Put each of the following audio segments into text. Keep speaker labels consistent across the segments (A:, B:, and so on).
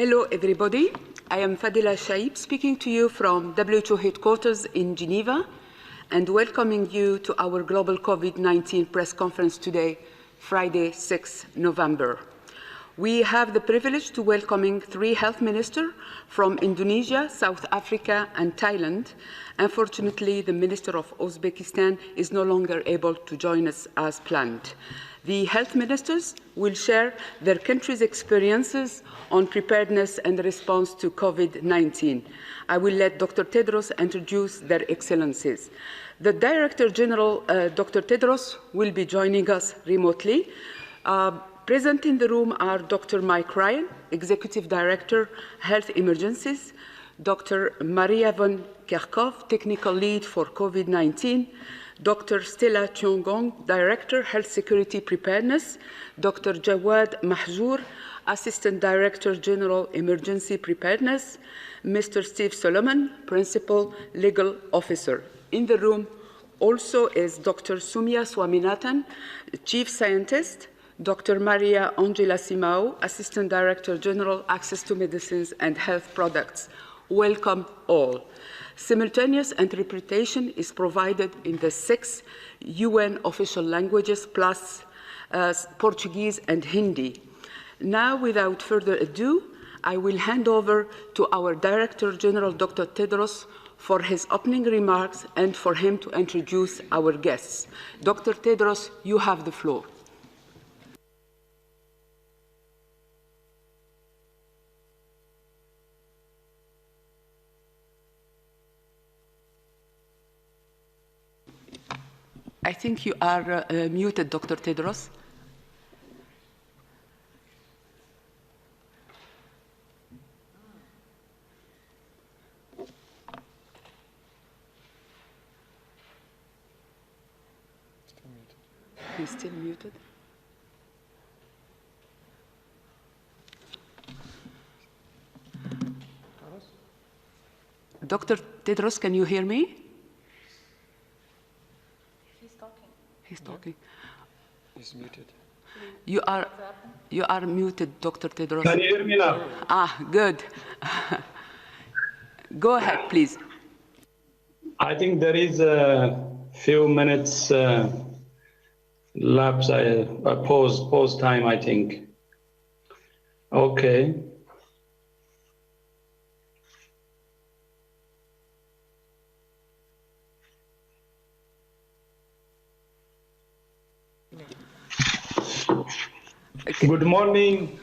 A: Hello, everybody. I am Fadila Shaib, speaking to you from WHO headquarters in Geneva and welcoming you to our global COVID-19 press conference today, Friday, 6 November. We have the privilege to welcoming 3 health ministers from Indonesia, South Africa, and Thailand. Unfortunately, the Minister of Uzbekistan is no longer able to join us as planned. The health ministers will share their country's experiences on preparedness and response to COVID-19. I will let Dr. Tedros introduce their excellencies. The Director General, Dr. Tedros, will be joining us remotely. Present in the room are Dr. Mike Ryan, Executive Director, Health Emergencies, Dr. Maria von Kerkhove, Technical Lead for COVID-19, Dr. Stella Tiongong, Director, Health Security Preparedness, Dr. Jawad Mahjour, Assistant Director General, Emergency Preparedness, Mr. Steve Solomon, Principal Legal Officer. In the room also is Dr. Sumya Swaminathan, Chief Scientist, Dr. Maria Angela Simao, Assistant Director General, Access to Medicines and Health Products. Welcome all. Simultaneous interpretation is provided in the 6 UN official languages plus Portuguese and Hindi. Now, without further ado, I will hand over to our Director General, Dr. Tedros, for his opening remarks and for him to introduce our guests. Dr. Tedros, you have the floor. I think you are muted, Dr. Tedros. He's still muted. Dr. Tedros, can you hear me? He's talking.
B: He's muted.
A: You are muted, Dr. Tedros.
B: Can you hear me now?
A: Ah, good. Go ahead, please.
B: I think there is a few minutes lapse, a pause time, I think. Okay. Good morning,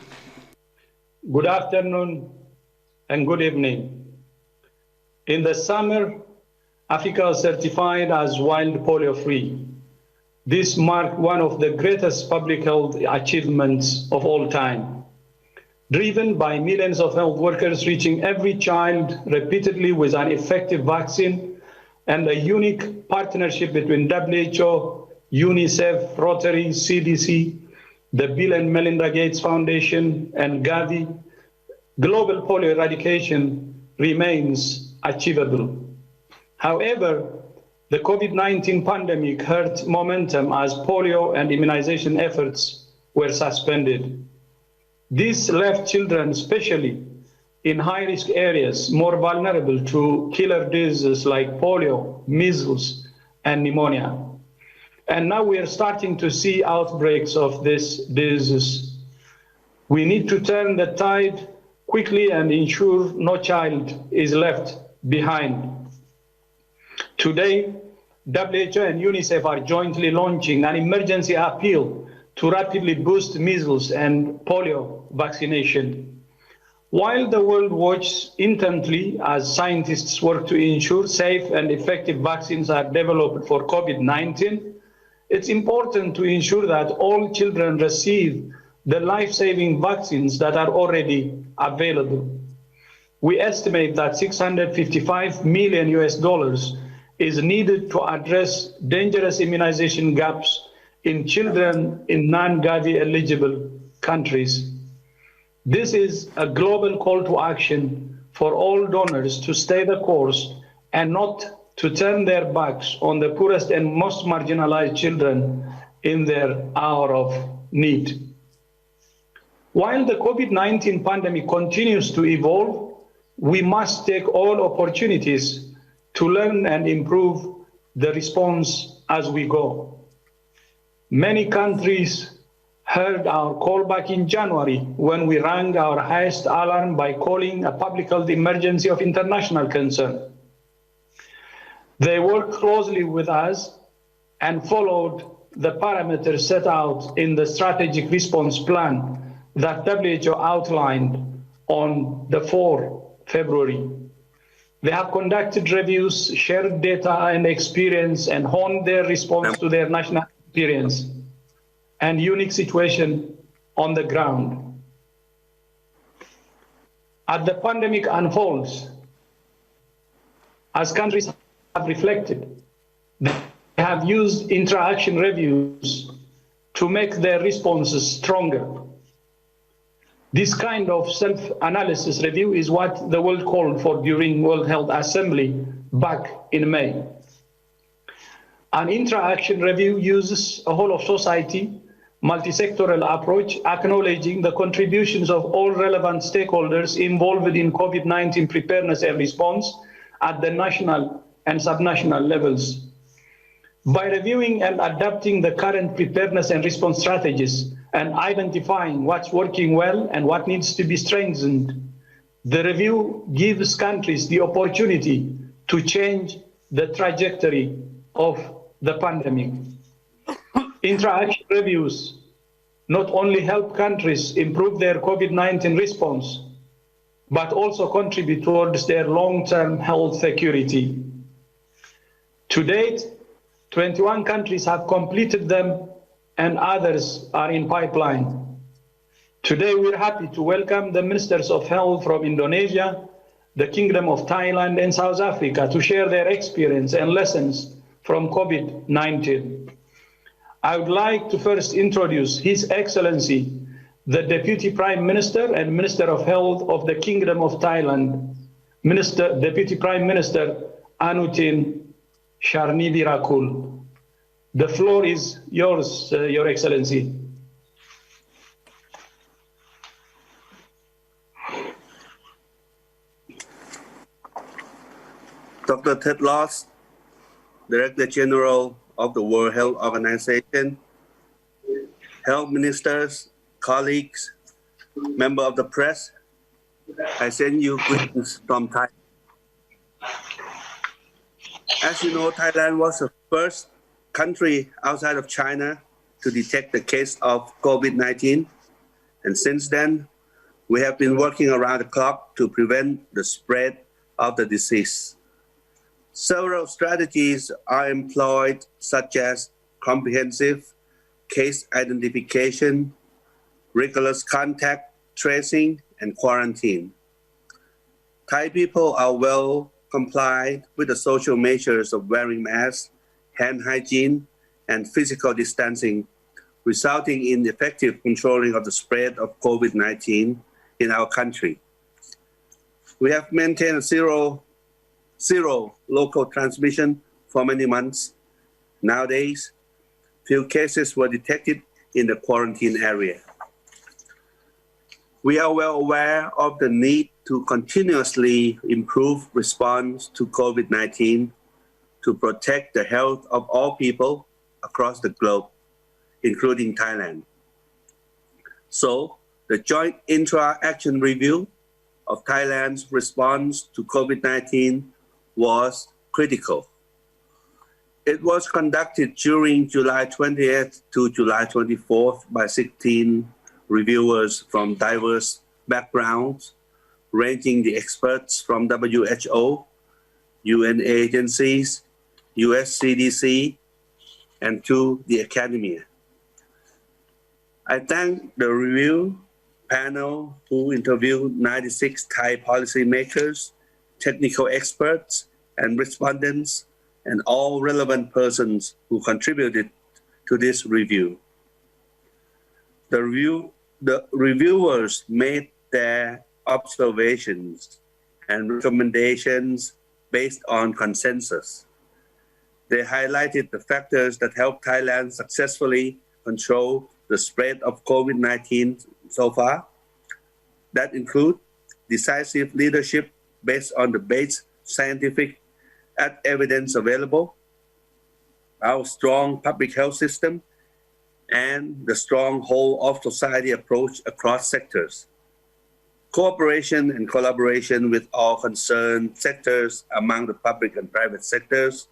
B: good afternoon, and good evening. In the summer, Africa was certified as wild polio-free. This marked one of the greatest public health achievements of all time, driven by millions of health workers reaching every child repeatedly with an effective vaccine and a unique partnership between WHO, UNICEF, Rotary, CDC, the Bill and Melinda Gates Foundation, and Gavi. Global polio eradication remains achievable. However, the COVID-19 pandemic hurt momentum as polio and immunization efforts were suspended. This left children, especially in high-risk areas, more vulnerable to killer diseases like polio, measles, and pneumonia. And now we are starting to see outbreaks of this disease. We need to turn the tide quickly and ensure no child is left behind. Today, WHO and UNICEF are jointly launching an emergency appeal to rapidly boost measles and polio vaccination. While the world watches intently as scientists work to ensure safe and effective vaccines are developed for COVID-19, it's important to ensure that all children receive the life-saving vaccines that are already available. We estimate that $655 million is needed to address dangerous immunization gaps in children in non-Gavi eligible countries. This is a global call to action for all donors to stay the course and not to turn their backs on the poorest and most marginalized children in their hour of need. While the COVID-19 pandemic continues to evolve, we must take all opportunities to learn and improve the response as we go. Many countries heard our call back in January when we rang our highest alarm by calling a public health emergency of international concern. They worked closely with us and followed the parameters set out in the strategic response plan that WHO outlined on the 4th February. They have conducted reviews, shared data and experience, and honed their response to their national experience and unique situation on the ground. As the pandemic unfolds, as countries have reflected, they have used intra-action reviews to make their responses stronger. This kind of self-analysis review is what the world called for during World Health Assembly back in May. An intra-action review uses a whole of society, multi-sectoral approach, acknowledging the contributions of all relevant stakeholders involved in COVID-19 preparedness and response at the national and subnational levels. By reviewing and adapting the current preparedness and response strategies and identifying what's working well and what needs to be strengthened, the review gives countries the opportunity to change the trajectory of the pandemic. Intra-action reviews not only help countries improve their COVID-19 response, but also contribute towards their long-term health security. To date, 21 countries have completed them and others are in pipeline. Today, we're happy to welcome the Ministers of Health from Indonesia, the Kingdom of Thailand and South Africa to share their experience and lessons from COVID-19. I would like to first introduce His Excellency, the Deputy Prime Minister and Minister of Health of the Kingdom of Thailand, Deputy Prime Minister Anutin Charnvirakul. The floor is yours, Your Excellency.
C: Dr. Tedros, Director General of the World Health Organization, health ministers, colleagues, members of the press, I send you greetings from Thailand. As you know, Thailand was the first country outside of China to detect the case of COVID-19. And since then, we have been working around the clock to prevent the spread of the disease. Several strategies are employed, such as comprehensive case identification, rigorous contact tracing, and quarantine. Thai people are well complied with the social measures of wearing masks, hand hygiene, and physical distancing, resulting in effective controlling of the spread of COVID-19 in our country. We have maintained zero local transmission for many months. Nowadays, few cases were detected in the quarantine area. We are well aware of the need to continuously improve response to COVID-19 to protect the health of all people across the globe, including Thailand. So, the joint intra-action review of Thailand's response to COVID-19 was critical. It was conducted during July 20th to July 24th by 16 reviewers from diverse backgrounds, ranging the experts from WHO, UN agencies, US CDC, and to the academia. I thank the review panel who interviewed 96 Thai policymakers, technical experts, and respondents, and all relevant persons who contributed to this review. The reviewers made their observations and recommendations based on consensus. They highlighted the factors that helped Thailand successfully control the spread of COVID-19 so far, that include decisive leadership based on the base scientific evidence available, our strong public health system, and the strong whole of society approach across sectors. Cooperation and collaboration with all concerned sectors among the public and private sectors,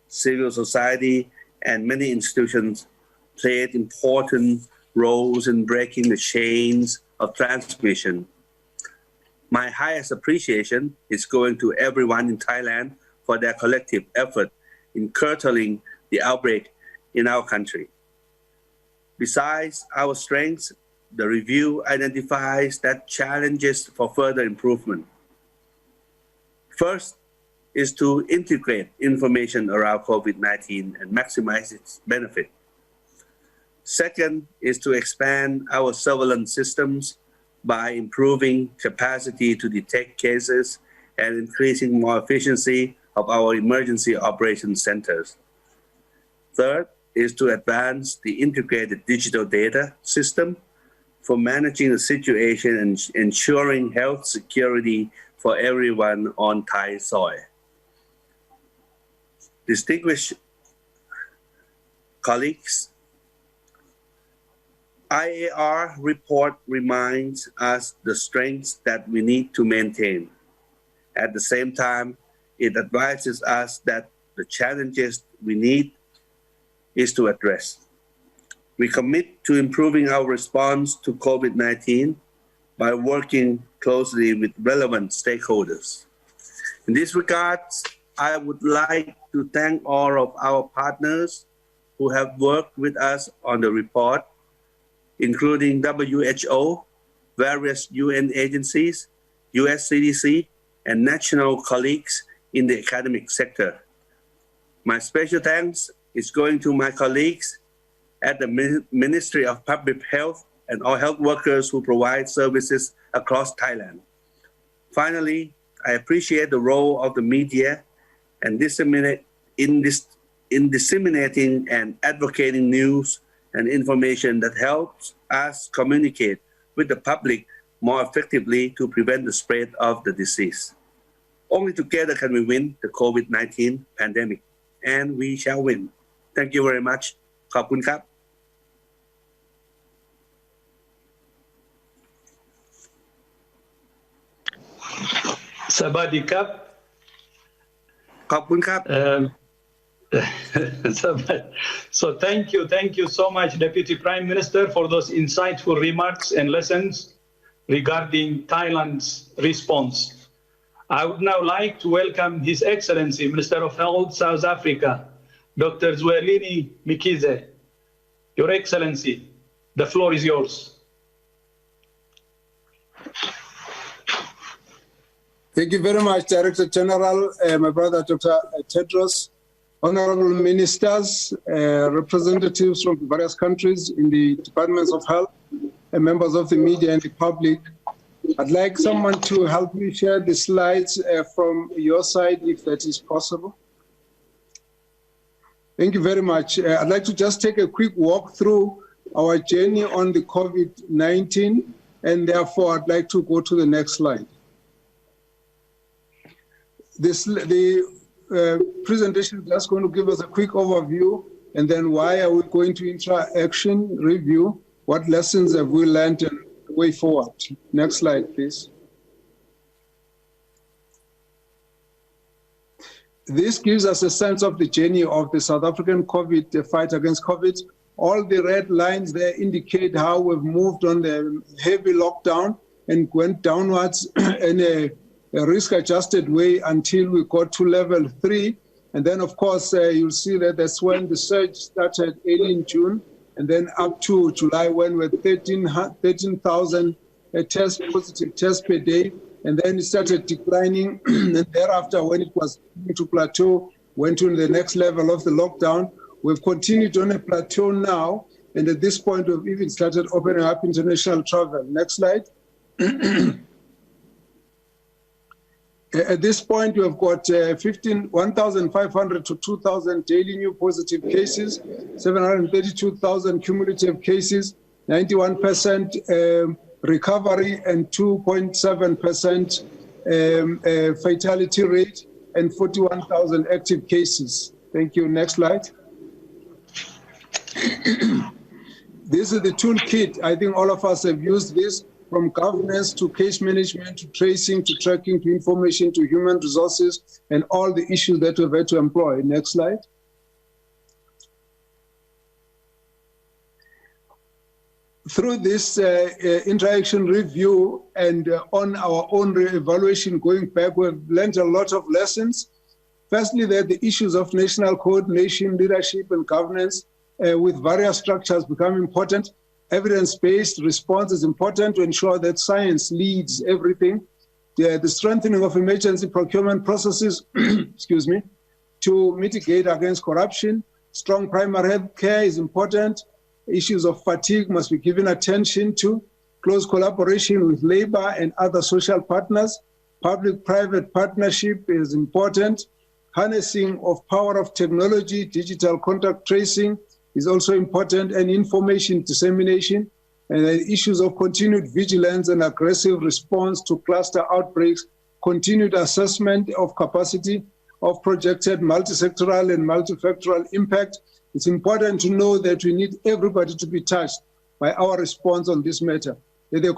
C: civil society, and many institutions played important roles in breaking the chains of transmission. My highest appreciation is going to everyone in Thailand for their collective effort in curtailing the outbreak in our country. Besides our strengths, the review identifies that challenges for further improvement. First is to integrate information around COVID-19 and maximize its benefit. Second is to expand our surveillance systems by improving capacity to detect cases and increasing more efficiency of our emergency operations centers. Third is to advance the integrated digital data system for managing the situation and ensuring health security for everyone on Thai soil. Distinguished colleagues, IAR report reminds us the strengths that we need to maintain. At the same time, it advises us that the challenges we need is to address. We commit to improving our response to COVID-19 by working closely with relevant stakeholders. In this regard, I would like to thank all of our partners who have worked with us on the report, including WHO, various UN agencies, US CDC, and national colleagues in the academic sector. My special thanks is going to my colleagues at the Ministry of Public Health and all health workers who provide services across Thailand. Finally, I appreciate the role of the media and in disseminating and advocating news and information that helps us communicate with the public more effectively to prevent the spread of the disease. Only together can we win the COVID-19 pandemic, and we shall win. Thank you very much. ขอบคุณครับ
B: Sabadi Kap.
C: ขอบคุณครับ
B: So thank you so much, Deputy Prime Minister, for those insightful remarks and lessons regarding Thailand's response. I would now like to welcome His Excellency, Minister of Health, South Africa, Dr. Zwelini Mikize. Your Excellency, the floor is yours.
D: Thank you very much, Director General, my brother, Dr. Tedros, Honourable Ministers, representatives from various countries in the Departments of Health, and members of the media and the public. I'd like someone to help me share the slides from your side, if that is possible. Thank you very much. I'd like to just take a quick walk through our journey on the COVID-19, and therefore I'd like to go to the next slide. The presentation is just going to give us a quick overview, and then why are we going to intra-action review, what lessons have we learned, and the way forward. Next slide, please. This gives us a sense of the journey of the South African the fight against COVID. All the red lines there indicate how we've moved on the heavy lockdown and went downwards in a risk-adjusted way until we got to level 3. And then, of course, you'll see that that's when the surge started early in June, and then up to July when we're 13,000 positive tests per day. And then it started declining, and thereafter, when it was to plateau, went to the next level of the lockdown. We've continued on a plateau now, and at this point, we've even started opening up international travel. Next slide. At this point, we have got 1,500 to 2,000 daily new positive cases, 732,000 cumulative cases, 91% recovery and 2.7% fatality rate and 41,000 active cases. Thank you. Next slide. This is the toolkit. I think all of us have used this, from governance to case management to tracing to tracking to information to human resources and all the issues that we've had to employ. Next slide. Through this interaction review and on our own evaluation going back, we've learned a lot of lessons. Firstly, that the issues of national coordination, leadership, and governance with various structures become important. Evidence-based response is important to ensure that science leads everything. The strengthening of emergency procurement processes, excuse me, to mitigate against corruption. Strong primary health care is important. Issues of fatigue must be given attention to. Close collaboration with labor and other social partners. Public-private partnership is important. Harnessing of power of technology, digital contact tracing is also important, and information dissemination. And the issues of continued vigilance and aggressive response to cluster outbreaks, continued assessment of capacity of projected multisectoral and multifactorial impact. It's important to know that we need everybody to be touched by our response on this matter. The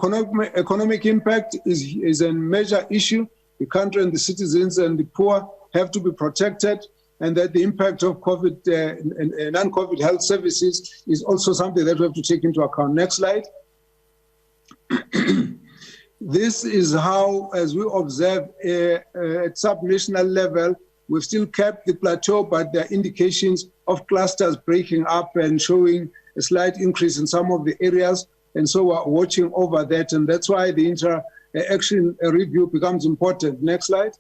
D: economic impact is a major issue. The country and the citizens and the poor have to be protected, and that the impact of COVID and non-COVID health services is also something that we have to take into account. Next slide. This is how, as we observe at subnational level, we've still kept the plateau, but there are indications of clusters breaking up and showing a slight increase in some of the areas. And so we're watching over that. And that's why the intra-action review becomes important. Next slide.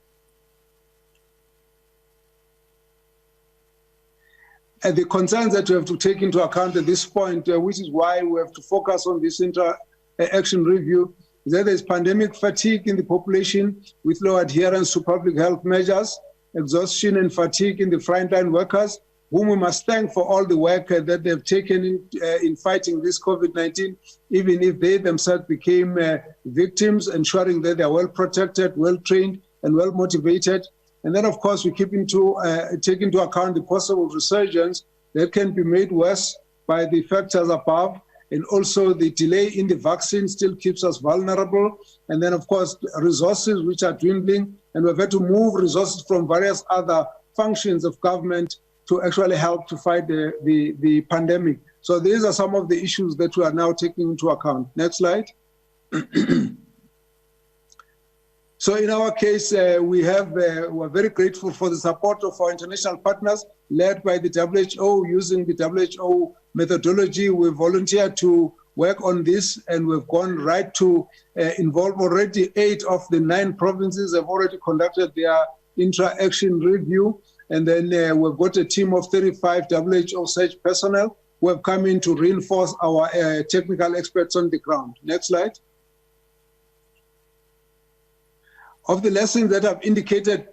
D: And the concerns that we have to take into account at this point, which is why we have to focus on this intra-action review, is that there's pandemic fatigue in the population with low adherence to public health measures, exhaustion and fatigue in the frontline workers, whom we must thank for all the work that they've taken in fighting this COVID-19, even if they themselves became victims, ensuring that they're well protected, well trained, and well motivated. And then, of course, we take into account the possible resurgence that can be made worse by the factors above. And also the delay in the vaccine still keeps us vulnerable. And then, of course, resources which are dwindling. And we've had to move resources from various other functions of government to actually help to fight the pandemic. So these are some of the issues that we are now taking into account. Next slide. So in our case, we're very grateful for the support of our international partners, led by the WHO. Using the WHO methodology, we volunteered to work on this, and we've gone right to involve already 8 of the 9 provinces have already conducted their intra-action review. And then we've got a team of 35 WHO search personnel who have come in to reinforce our technical experts on the ground. Next slide. Of the lessons that I've indicated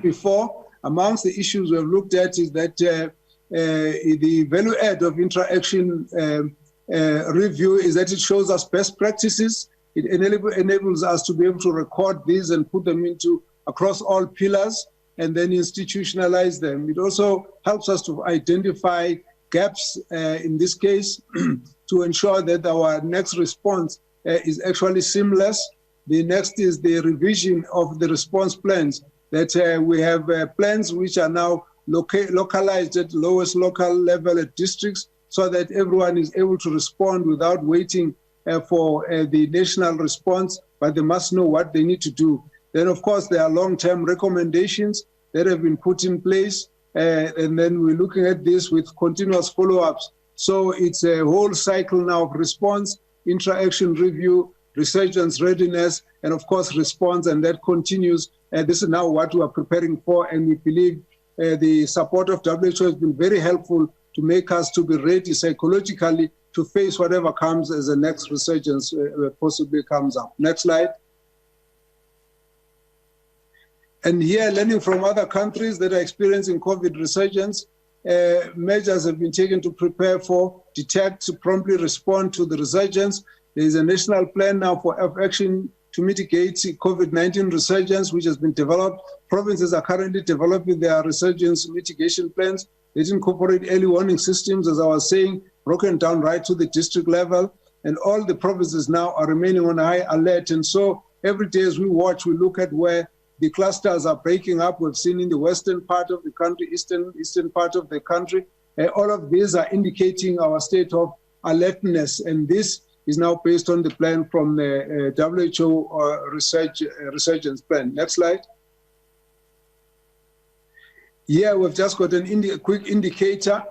D: before, amongst the issues we've looked at is that the value add of intra-action review is that it shows us best practices. It enables us to be able to record these and put them across all pillars and then institutionalize them. It also helps us to identify gaps in this case to ensure that our next response is actually seamless. The next is the revision of the response plans, that we have plans which are now localized at lowest local level at districts, so that everyone is able to respond without waiting for the national response, but they must know what they need to do. Then, of course, there are long-term recommendations that have been put in place, and then we're looking at this with continuous follow-ups. So it's a whole cycle now of response, intra-action review, resurgence readiness, and of course response, and that continues. This is now what we are preparing for, and we believe the support of WHO has been very helpful to make us to be ready psychologically to face whatever comes as the next resurgence possibly comes up. Next slide. And here, learning from other countries that are experiencing COVID resurgence, measures have been taken to prepare for, detect, to promptly respond to the resurgence. There is a national plan now of action to mitigate COVID-19 resurgence, which has been developed. Provinces are currently developing their resurgence mitigation plans. They incorporate early warning systems, as I was saying, broken down right to the district level. And all the provinces now are remaining on high alert. And so every day as we watch, we look at where the clusters are breaking up. We've seen in the western part of the country, eastern part of the country. All of these are indicating our state of alertness. And this is now based on the plan from the WHO resurgence plan. Next slide. Yeah, we've just got a quick indicator.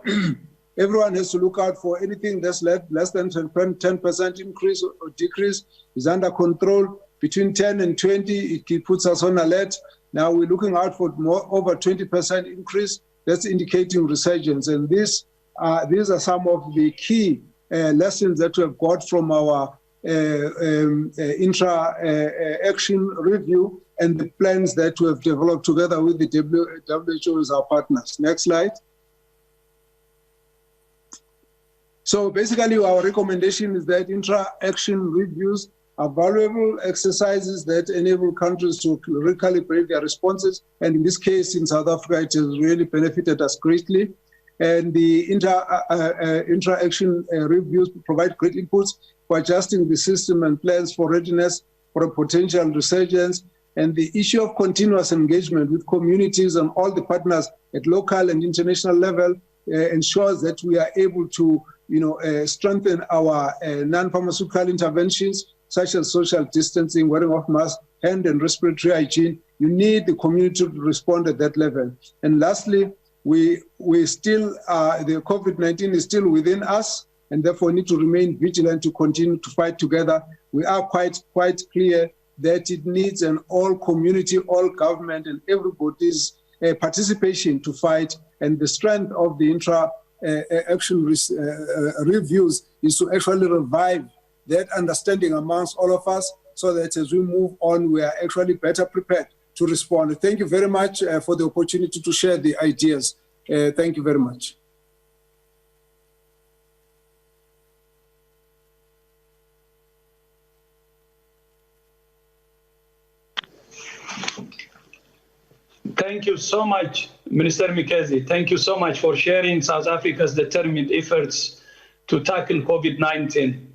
D: Everyone has to look out for anything that's less than 10% increase or decrease is under control. Between 10 and 20, it puts us on alert. Now we're looking out for over 20% increase. That's indicating resurgence. And these are some of the key lessons that we have got from our intra-action review and the plans that we have developed together with the WHO as our partners. Next slide. So basically our recommendation is that intra-action reviews are valuable exercises that enable countries to recalibrate their responses. And in this case, in South Africa, it has really benefited us greatly. And the intra-action reviews provide great inputs for adjusting the system and plans for readiness for a potential resurgence. And the issue of continuous engagement with communities and all the partners at local and international level ensures that we are able to strengthen our non-pharmaceutical interventions, such as social distancing, wearing of masks, hand and respiratory hygiene. You need the community to respond at that level. And lastly, we still, the COVID-19 is still within us, and therefore need to remain vigilant to continue to fight together. We are quite clear that it needs an all community, all government, and everybody's participation to fight. And the strength of the intra-action reviews is to actually revive that understanding amongst all of us, so that as we move on, we are actually better prepared to respond. Thank you very much for the opportunity to share the ideas. Thank you very much.
B: Thank you so much, Minister Mikezi. Thank you so much for sharing South Africa's determined efforts to tackle COVID-19.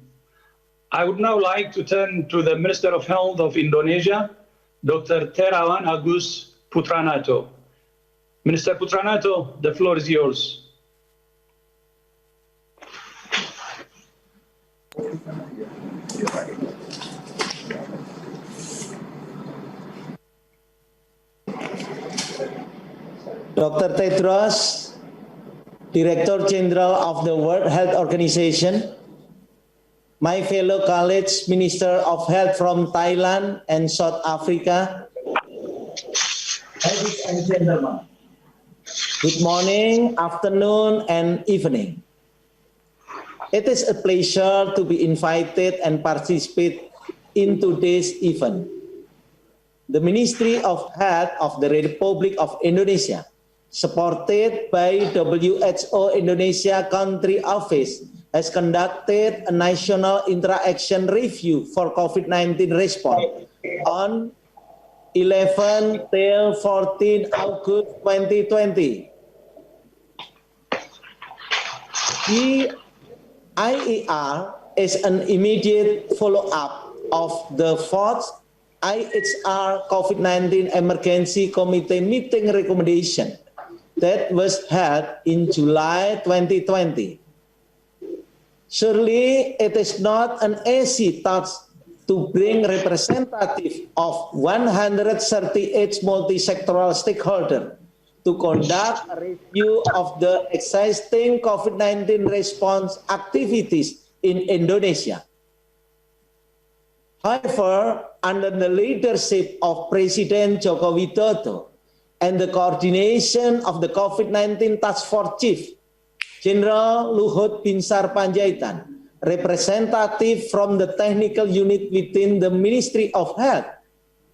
B: I would now like to turn to the Minister of Health of Indonesia, Dr. Terawan Agus Putranato. Minister Putranato, the floor is yours.
E: Dr. Tedros, Director General of the World Health Organization, my fellow colleagues, Minister of Health from Thailand and South Africa, ladies and gentlemen, good morning, afternoon, and evening. It is a pleasure to be invited and participate in today's event. The Ministry of Health of the Republic of Indonesia, supported by WHO Indonesia Country Office, has conducted a national intra-action review for COVID-19 response on 11 till 14 August 2020. The IAR is an immediate follow-up of the fourth IHR COVID-19 Emergency Committee meeting recommendation that was held in July 2020. Surely it is not an easy task to bring representatives of 138 multi-sectoral stakeholders to conduct a review of the existing COVID-19 response activities in Indonesia. However, under the leadership of President Joko Widodo and the coordination of the COVID-19 Task Force Chief, General Luhut Binsar Panjaitan, representative from the technical unit within the Ministry of Health,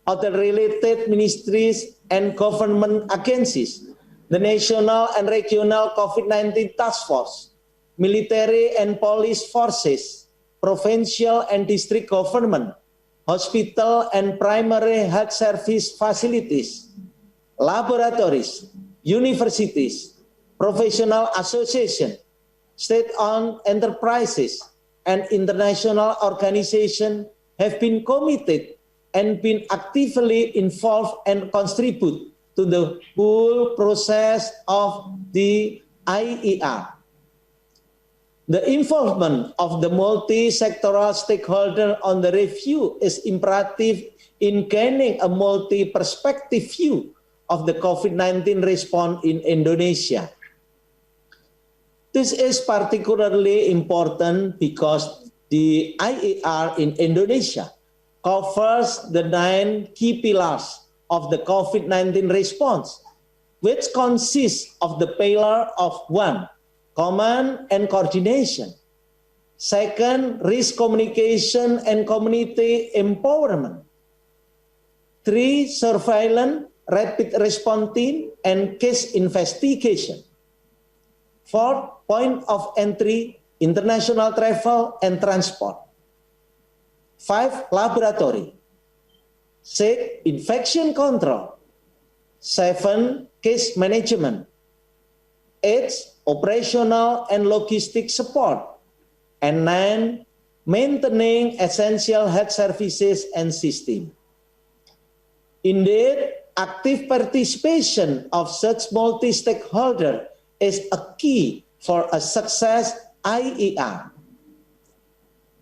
E: other related ministries and government agencies, the national and regional COVID-19 task force, military and police forces, provincial and district government, hospital and primary health service facilities, laboratories, universities, professional associations, state-owned enterprises, and international organizations have been committed and been actively involved and contribute to the whole process of the IAR. The involvement of the multi-sectoral stakeholder on the review is imperative in gaining a multi-perspective view of the COVID-19 response in Indonesia. This is particularly important because the IAR in Indonesia covers the 9 key pillars of the COVID-19 response, which consists of the pillar of 1, command and coordination. 2, risk communication and community empowerment. 3, surveillance, rapid response team, and case investigation. 4, point of entry, international travel and transport. 5, laboratory. 6, infection control. 7, case management. 8, operational and logistic support. And 9, maintaining essential health services and systems. Indeed, active participation of such multi-stakeholder is a key for a success IAR.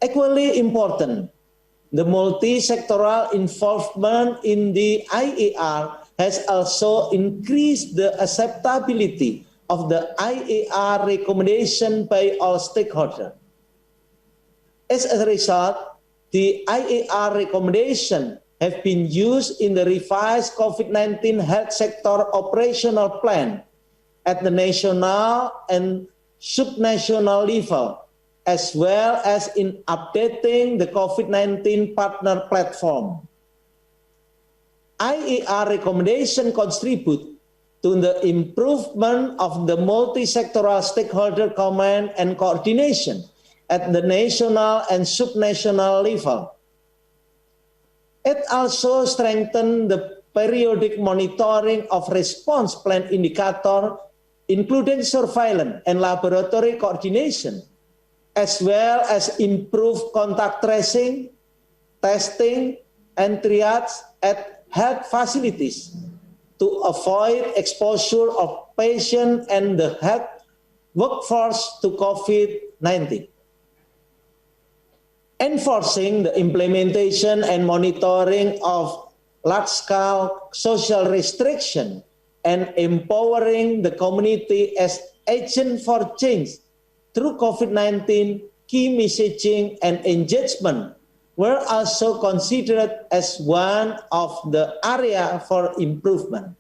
E: Equally important, the multi-sectoral involvement in the IAR has also increased the acceptability of the IAR recommendation by all stakeholders. As a result, the IAR recommendation have been used in the revised COVID-19 health sector operational plan at the national and subnational level, as well as in updating the COVID-19 partner platform. IAR recommendation contribute to the improvement of the multi-sectoral stakeholder command and coordination at the national and subnational level. It also strengthened the periodic monitoring of response plan indicator, including surveillance and laboratory coordination, as well as improved contact tracing, testing, and triage at health facilities to avoid exposure of patients and the health workforce to COVID-19. Enforcing the implementation and monitoring of large-scale social restriction and empowering the community as agent for change through COVID-19, key messaging and engagement were also considered as one of the area for improvement.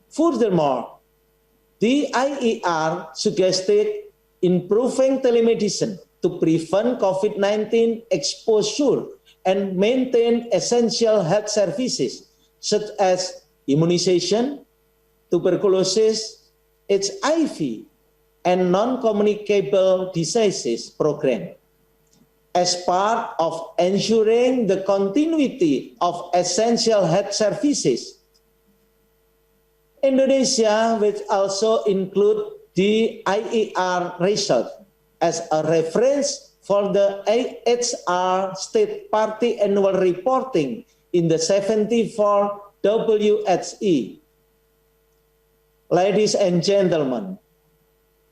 E: Furthermore, the IAR suggested improving telemedicine to prevent COVID-19 exposure and maintain essential health services such as immunization, tuberculosis, HIV, and non-communicable diseases program as part of ensuring the continuity of essential health services. Indonesia, which also include the IAR result as a reference for the IHR State Party Annual Reporting in the 74 WHE. Ladies and gentlemen,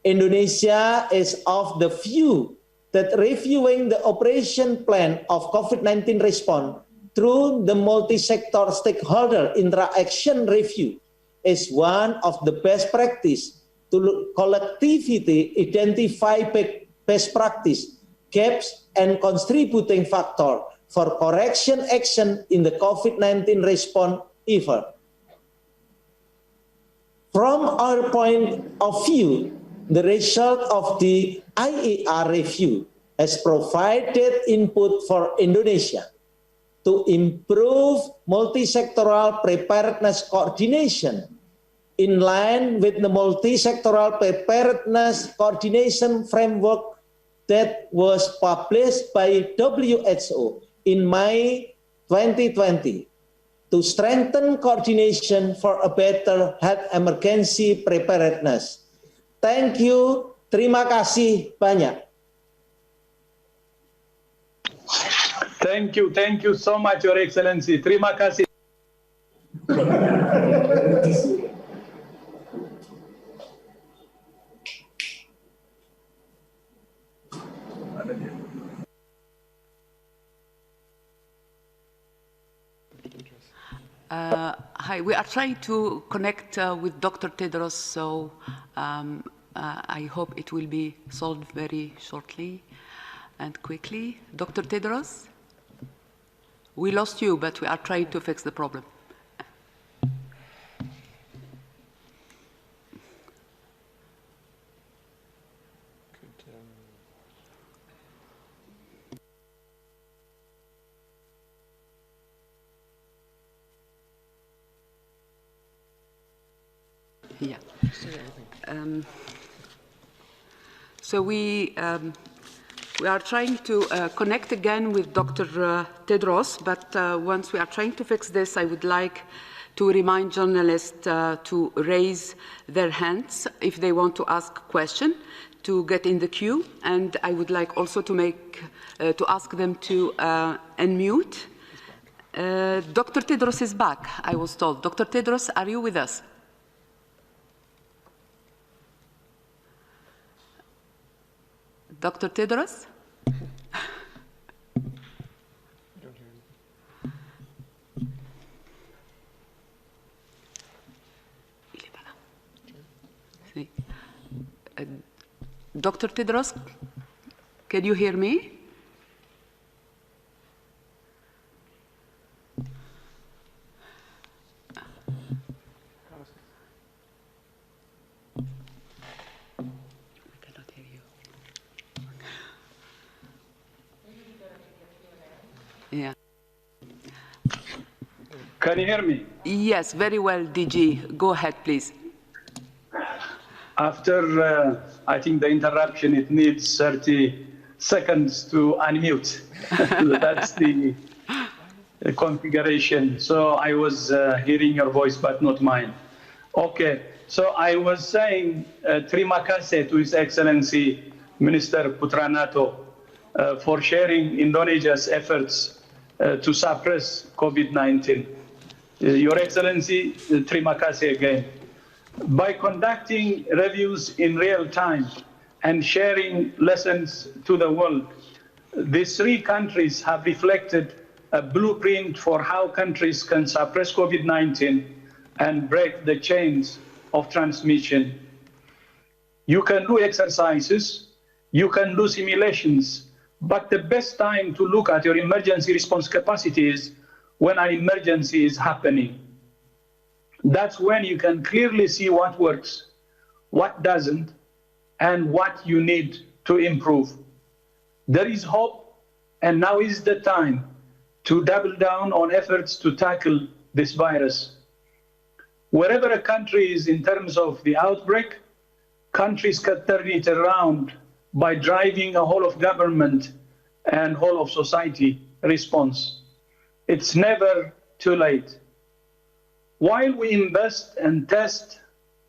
E: Indonesia is of the view that reviewing the operation plan of COVID-19 response through the multi-sector stakeholder intra-action review is one of the best practice to collectively identify best practice, gaps, and contributing factor for correction action in the COVID-19 response effort. From our point of view, the result of the IAR review has provided input for Indonesia to improve multi-sectoral preparedness coordination in line with the multi-sectoral preparedness coordination framework that was published by WHO in May 2020 to strengthen coordination for a better health emergency preparedness. Thank you. Terima kasih banyak.
B: Thank you so much, Your Excellency. Terima kasih.
A: Hi, we are trying to connect with Dr. Tedros, so I hope it will be solved very shortly and quickly. Dr. Tedros, we lost you, but we are trying to fix the problem. Yeah. So we are trying to connect again with Dr. Tedros, but once we are trying to fix this, I would like to remind journalists to raise their hands if they want to ask a question, to get in the queue, and I would like also to ask them to unmute. Dr. Tedros is back, I was told. Dr. Tedros, are you with us? Dr. Tedros? Dr. Tedros, can you hear me? Yeah.
B: Can you hear me?
A: Yes, very well, DG. Go ahead, please.
B: After, I think, the interruption, it needs 30 seconds to unmute. That's the configuration. So I was hearing your voice, but not mine. Okay, so I was saying, terima kasih to His Excellency Minister Putranato for sharing Indonesia's efforts to suppress COVID-19. Your Excellency, terima kasih again. By conducting reviews in real time and sharing lessons to the world, these three countries have reflected a blueprint for how countries can suppress COVID-19 and break the chains of transmission. You can do exercises, you can do simulations, but the best time to look at your emergency response capacity is when an emergency is happening. That's when you can clearly see what works, what doesn't, and what you need to improve. There is hope, and now is the time to double down on efforts to tackle this virus. Wherever a country is in terms of the outbreak, countries can turn it around by driving a whole of government and whole of society response. It's never too late. While we invest and test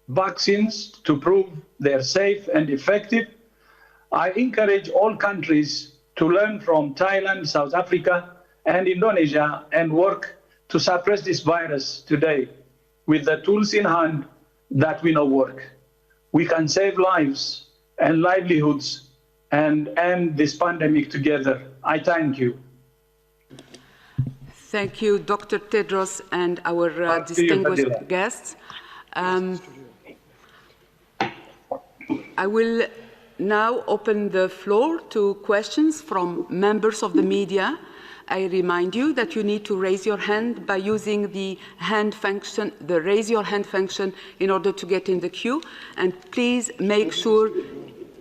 B: vaccines to prove they're safe and effective, I encourage all countries to learn from Thailand, South Africa, and Indonesia and work to suppress this virus today with the tools in hand that we know work. We can save lives and livelihoods and end this pandemic together. I thank you.
A: Thank you, Dr. Tedros and our distinguished guests. I will now open the floor to questions from members of the media. I remind you that you need to raise your hand by using the hand function, the raise your hand function, in order to get in the queue. And please make sure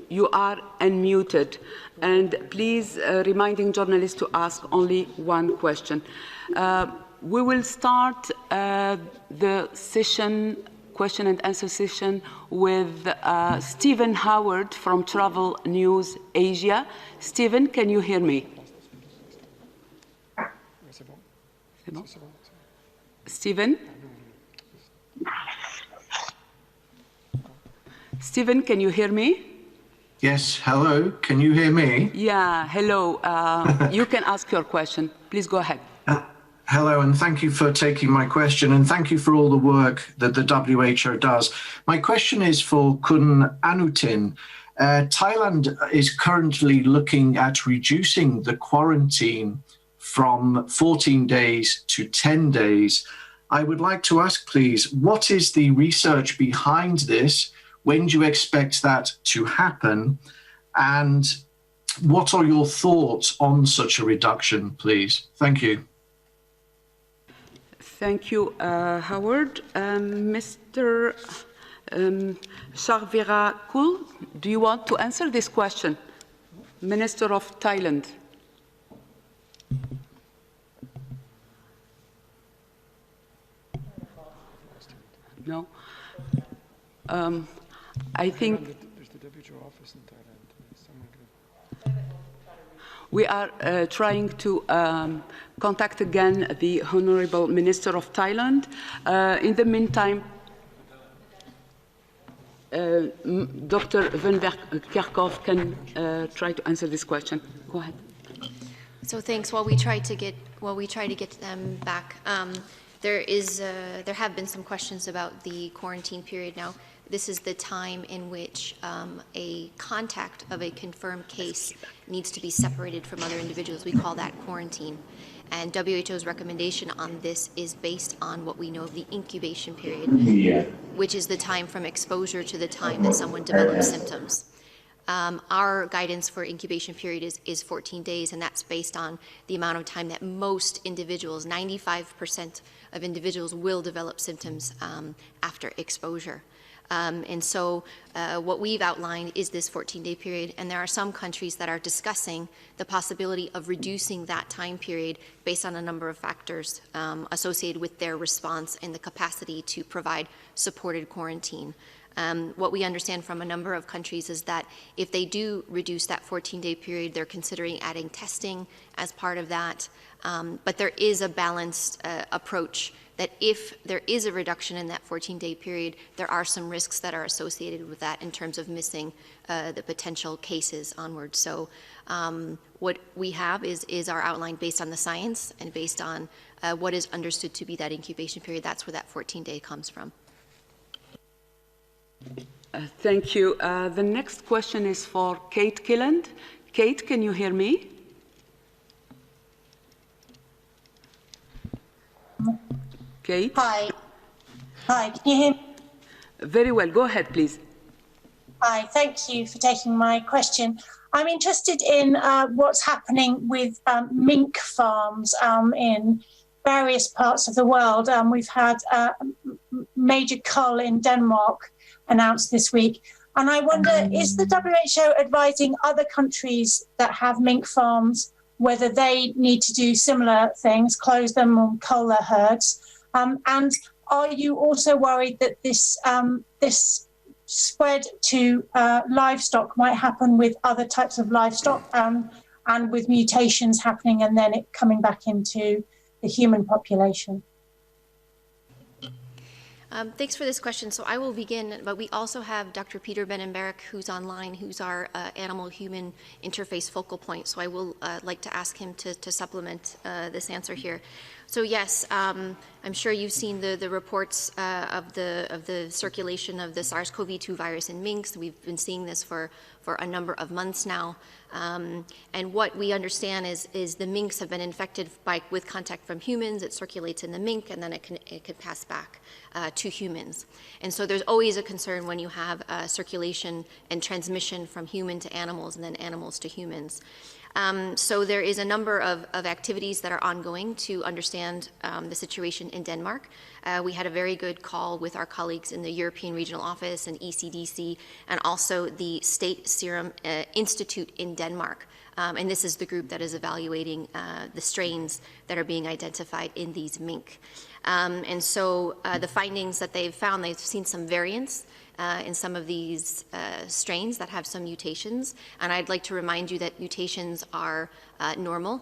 A: you are unmuted. And please, reminding journalists to ask only one question. We will start the session question and answer session with Stephen Howard from Travel News Asia. Stephen, can you hear me? Stephen? Stephen, can you hear me?
F: Yes, hello, can you hear me?
A: Yeah, hello. You can ask your question. Please go ahead.
F: Hello, and thank you for taking my question, and thank you for all the work that the WHO does. My question is for Kun Anutin. Thailand is currently looking at reducing the quarantine from 14 days to 10 days. I would like to ask, please, what is the research behind this? When do you expect that to happen? And what are your thoughts on such a reduction, please? Thank you.
A: Thank you, Howard. Mr. Sharvirakul, do you want to answer this question? Minister of Thailand. No? I think we are trying to contact again the Honourable Minister of Thailand. In the meantime, Dr. Van Kerkhove can try to answer this question. Go ahead.
G: So thanks. While we try to get them back, there have been some questions about the quarantine period now. This is the time in which a contact of a confirmed case needs to be separated from other individuals. We call that quarantine. And WHO's recommendation on this is based on what we know of the incubation period, which is the time from exposure to the time that someone develops symptoms. Our guidance for incubation period is 14 days, and that's based on the amount of time that most individuals, 95% of individuals, will develop symptoms after exposure. And so what we've outlined is this 14-day period, and there are some countries that are discussing the possibility of reducing that time period based on a number of factors associated with their response and the capacity to provide supported quarantine. What we understand from a number of countries is that if they do reduce that 14-day period, they're considering adding testing as part of that. But there is a balanced approach that if there is a reduction in that 14-day period, there are some risks that are associated with that in terms of missing the potential cases onward. So what we have is our outline based on the science and based on what is understood to be that incubation period. That's where that 14-day comes from.
A: Thank you. The next question is for Kate Killand. Kate, can you hear me? Kate?
H: Hi. Hi, can you hear me?
A: Very well. Go ahead, please.
H: Hi, thank you for taking my question. I'm interested in what's happening with mink farms in various parts of the world. We've had a major cull in Denmark announced this week. And I wonder, is the WHO advising other countries that have mink farms whether they need to do similar things, close them or cull their herds? And are you also worried that this spread to livestock might happen with other types of livestock and with mutations happening and then it coming back into the human population?
G: Thanks for this question. So I will begin, but we also have Dr. Peter Benenberg, who's online, who's our animal-human interface focal point. So I will like to ask him to supplement this answer here. So yes, I'm sure you've seen the reports of the circulation of the SARS-CoV-2 virus in minks. We've been seeing this for a number of months now. And what we understand is the minks have been infected with contact from humans. It circulates in the mink, and then it can pass back to humans. And so there's always a concern when you have circulation and transmission from human to animals and then animals to humans. So there is a number of activities that are ongoing to understand the situation in Denmark. We had a very good call with our colleagues in the European Regional Office and ECDC, and also the State Serum Institute in Denmark. And this is the group that is evaluating the strains that are being identified in these mink. And so the findings that they've found, they've seen some variance in some of these strains that have some mutations. And I'd like to remind you that mutations are normal.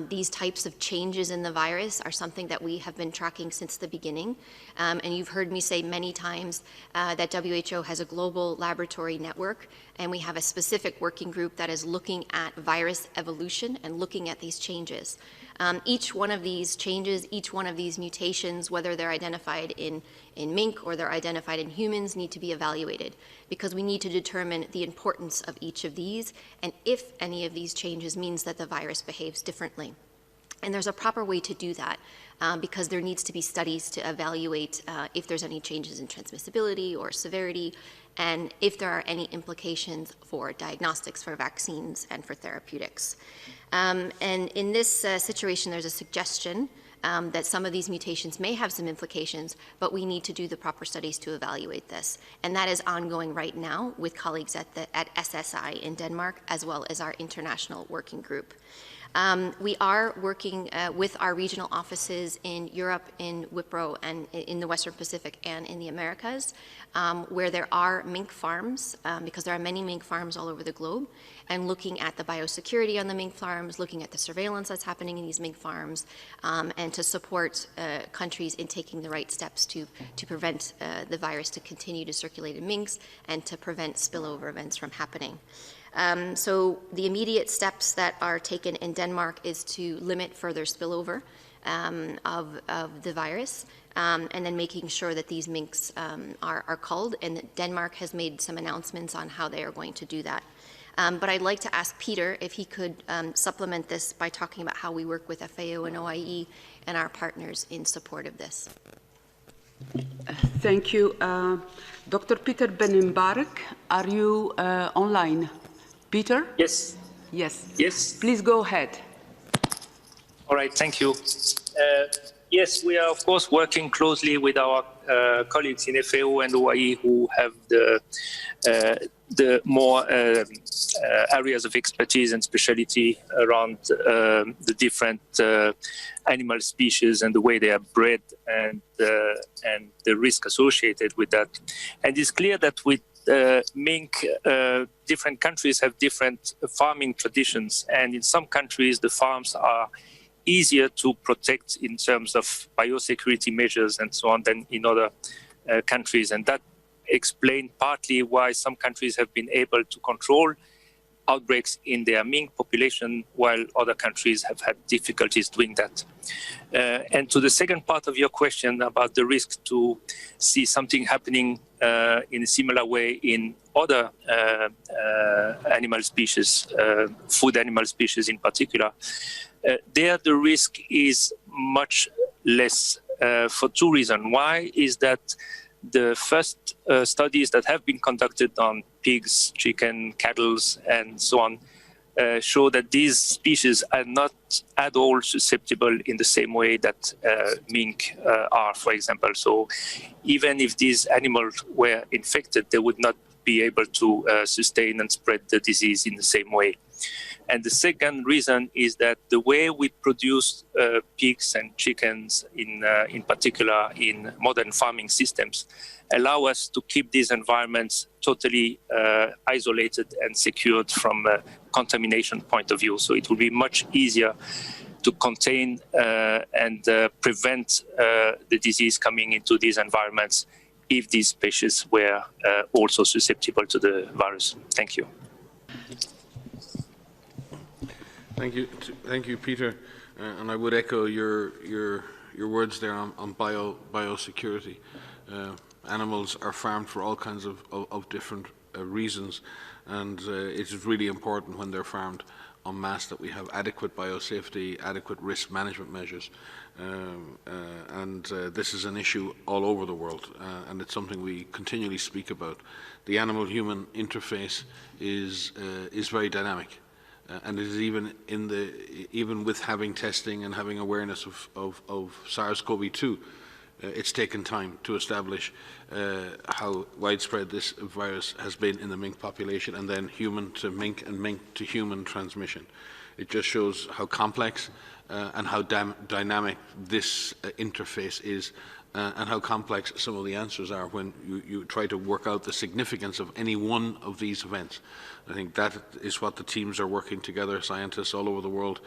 G: These types of changes in the virus are something that we have been tracking since the beginning. And you've heard me say many times that WHO has a global laboratory network, and we have a specific working group that is looking at virus evolution and looking at these changes. Each one of these changes, each one of these mutations, whether they're identified in mink or they're identified in humans, need to be evaluated, because we need to determine the importance of each of these and if any of these changes means that the virus behaves differently. And there's a proper way to do that because there needs to be studies to evaluate if there's any changes in transmissibility or severity, and if there are any implications for diagnostics, for vaccines, and for therapeutics. And in this situation, there's a suggestion that some of these mutations may have some implications, but we need to do the proper studies to evaluate this. And that is ongoing right now with colleagues at SSI in Denmark, as well as our international working group. We are working with our regional offices in Europe, in Wipro, and in the Western Pacific and in the Americas, where there are mink farms, because there are many mink farms all over the globe, and looking at the biosecurity on the mink farms, looking at the surveillance that's happening in these mink farms, and to support countries in taking the right steps to prevent the virus to continue to circulate in minks and to prevent spillover events from happening. So the immediate steps that are taken in Denmark is to limit further spillover of the virus, and then making sure that these minks are culled, and that Denmark has made some announcements on how they are going to do that. But I'd like to ask Peter if he could supplement this by talking about how we work with FAO and OIE and our partners in support of this.
A: Thank you. Dr. Peter Ben-Mbarak, are you online? Peter?
I: Yes.
A: Yes.
I: Yes.
A: Please go ahead.
I: All right, thank you. Yes, we are, of course, working closely with our colleagues in FAO and OIE who have the more areas of expertise and specialty around the different animal species and the way they are bred and the risk associated with that. And it's clear that with mink, different countries have different farming traditions, and in some countries the farms are easier to protect in terms of biosecurity measures and so on than in other countries, and that explains partly why some countries have been able to control outbreaks in their mink population while other countries have had difficulties doing that. And to the second part of your question about the risk to see something happening in a similar way in other animal species, food animal species in particular, there the risk is much less for two reasons. Why is that the first studies that have been conducted on pigs, chicken, cattle, and so on show that these species are not at all susceptible in the same way that mink are, for example. So even if these animals were infected, they would not be able to sustain and spread the disease in the same way. And the second reason is that the way we produce pigs and chickens, in particular in modern farming systems, allow us to keep these environments totally isolated and secured from a contamination point of view. So it will be much easier to contain and prevent the disease coming into these environments if these species were also susceptible to the virus. Thank you.
J: Thank you, Peter. And I would echo your words there on biosecurity. Animals are farmed for all kinds of different reasons, and it is really important when they're farmed en masse that we have adequate biosafety, adequate risk management measures, and this is an issue all over the world, and it's something we continually speak about. The animal-human interface is very dynamic. and it is even with having testing and having awareness of SARS-CoV-2, it's taken time to establish how widespread this virus has been in the mink population, and then human to mink and mink to human transmission. It just shows how complex and how dynamic this interface is, and how complex some of the answers are when you try to work out the significance of any one of these events. I think that is what the teams are working together, scientists all over the world,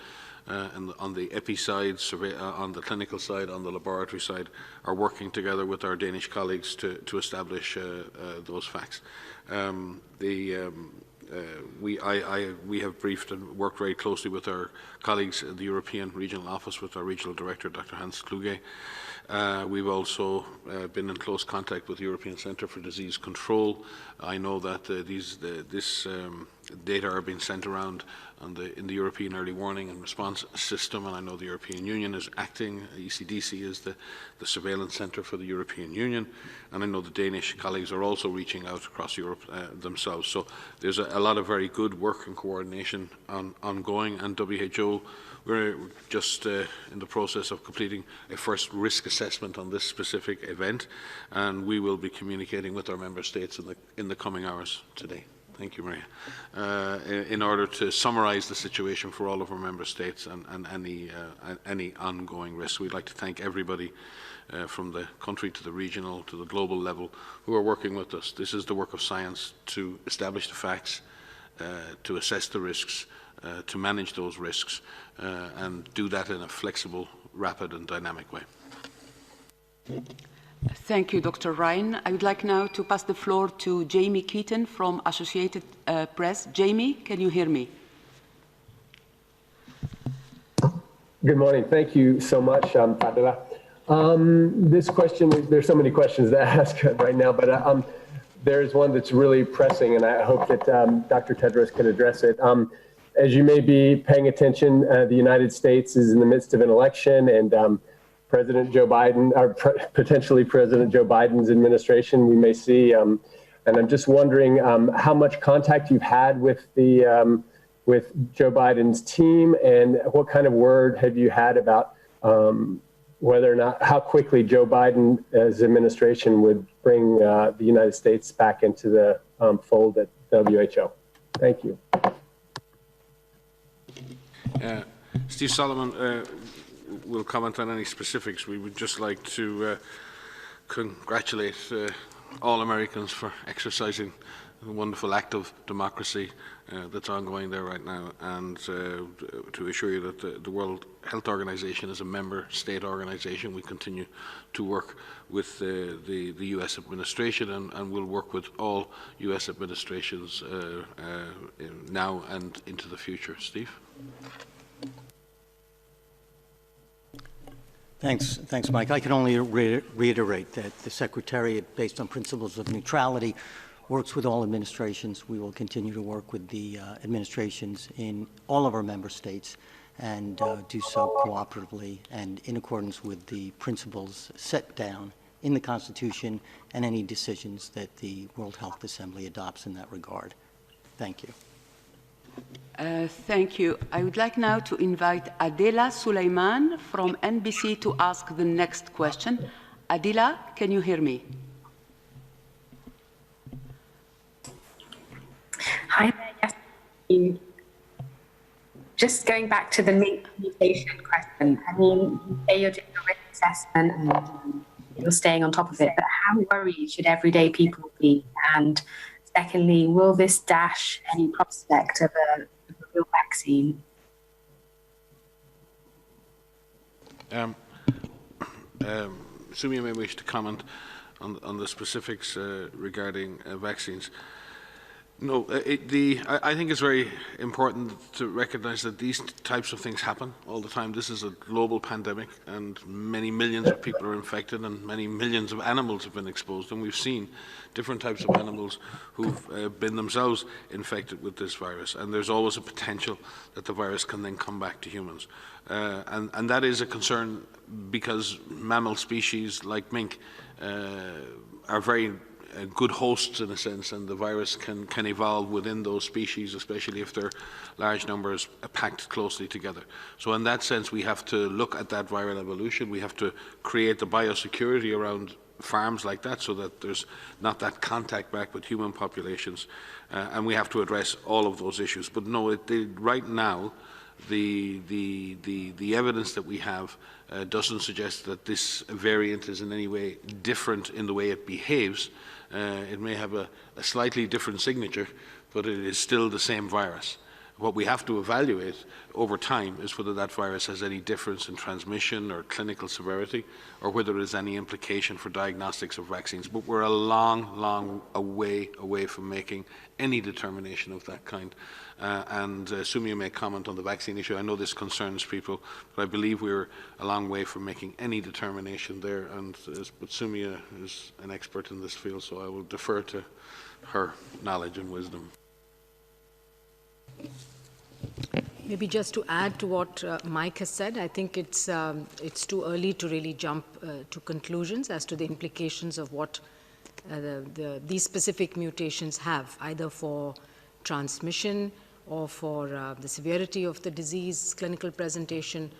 J: and on the epi side, on the clinical side, on the laboratory side, are working together with our Danish colleagues to establish those facts. We have briefed and worked very closely with our colleagues in the European Regional Office, with our Regional Director, Dr. Hans Kluge. We've also been in close contact with the European Centre for Disease Control. I know that this data are being sent around in the European Early Warning and Response System, and I know the European Union is acting. ECDC is the surveillance centre for the European Union, and I know the Danish colleagues are also reaching out across Europe themselves. So there's a lot of very good work and coordination ongoing, and WHO, we're just in the process of completing a first risk assessment on this specific event, and we will be communicating with our member states in the coming hours today. Thank you, Maria. In order to summarise the situation for all of our member states and any ongoing risks, we'd like to thank everybody from the country to the regional to the global level who are working with us. This is the work of science, to establish the facts, to assess the risks, to manage those risks, and do that in a flexible, rapid and dynamic way.
A: Thank you, Dr. Ryan. I would like now to pass the floor to Jamie Keaton from Associated Press. Jamie, can you hear me?
K: Good morning. Thank you so much, Fadila. This question, there's so many questions to ask right now, but there is one that's really pressing, and I hope that Dr. Tedros can address it. As you may be paying attention, the United States is in the midst of an election, and President Joe Biden, or potentially President Joe Biden's administration, we may see. And I'm just wondering how much contact you've had with with Joe Biden's team, and what kind of word have you had about whether or not, how quickly Joe Biden's administration would bring the United States back into the fold at WHO. Thank you.
J: Steve Solomon will comment on any specifics. We would just like to congratulate all Americans for exercising the wonderful act of democracy that's ongoing there right now, and to assure you that the World Health Organization is a member state organization. We continue to work with the U.S. administration, and we'll work with all U.S. administrations now and into the future. Steve?
L: Thanks, Mike. I can only reiterate that the Secretariat, based on principles of neutrality, works with all administrations. We will continue to work with the administrations in all of our member states and do so cooperatively and in accordance with the principles set down in the Constitution and any decisions that the World Health Assembly adopts in that regard. Thank you.
A: Thank you. I would like now to invite Adela Suleiman from NBC to ask the next question. Adela, can you hear me?
M: Hi there, yes. Just going back to the mink mutation question, I mean, you say you're doing a risk assessment and you're staying on top of it, but how worried should everyday people be? And secondly, will this dash any prospect of a real vaccine?
J: Sumia may wish to comment on the specifics regarding vaccines. No, I think it's very important to recognize that these types of things happen all the time. This is a global pandemic, and many millions of people are infected, and many millions of animals have been exposed, and we've seen different types of animals who've been themselves infected with this virus, and there's always a potential that the virus can then come back to humans. And that is a concern because mammal species like mink are very good hosts in a sense, and the virus can evolve within those species, especially if they're large numbers packed closely together. So in that sense, we have to look at that viral evolution. We have to create the biosecurity around farms like that so that there's not that contact back with human populations, and we have to address all of those issues. But no, right now, the evidence that we have doesn't suggest that this variant is in any way different in the way it behaves. It may have a slightly different signature, but it is still the same virus. What we have to evaluate over time is whether that virus has any difference in transmission or clinical severity, or whether there is any implication for diagnostics of vaccines. But we're a long way from making any determination of that kind. And Sumia may comment on the vaccine issue. I know this concerns people, but I believe we're a long way from making any determination there. But Sumia is an expert in this field, so I will defer to her knowledge and wisdom.
N: Maybe just to add to what Mike has said, I think it's too early to really jump to conclusions as to the implications of what these specific mutations have, either for transmission or for the severity of the disease, clinical presentation,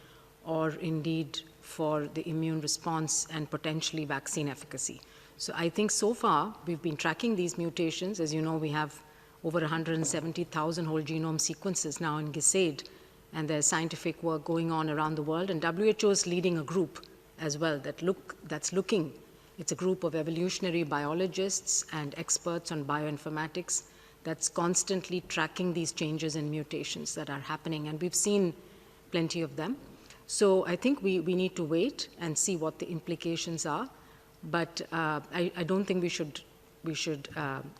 N: or indeed for the immune response and potentially vaccine efficacy. So I think so far we've been tracking these mutations. As you know, we have over 170,000 whole genome sequences now in GISAID, and there's scientific work going on around the world, and WHO is leading a group as well that's looking. It's a group of evolutionary biologists and experts on bioinformatics that's constantly tracking these changes and mutations that are happening, and we've seen plenty of them. So I think we need to wait and see what the implications are, but I don't think we should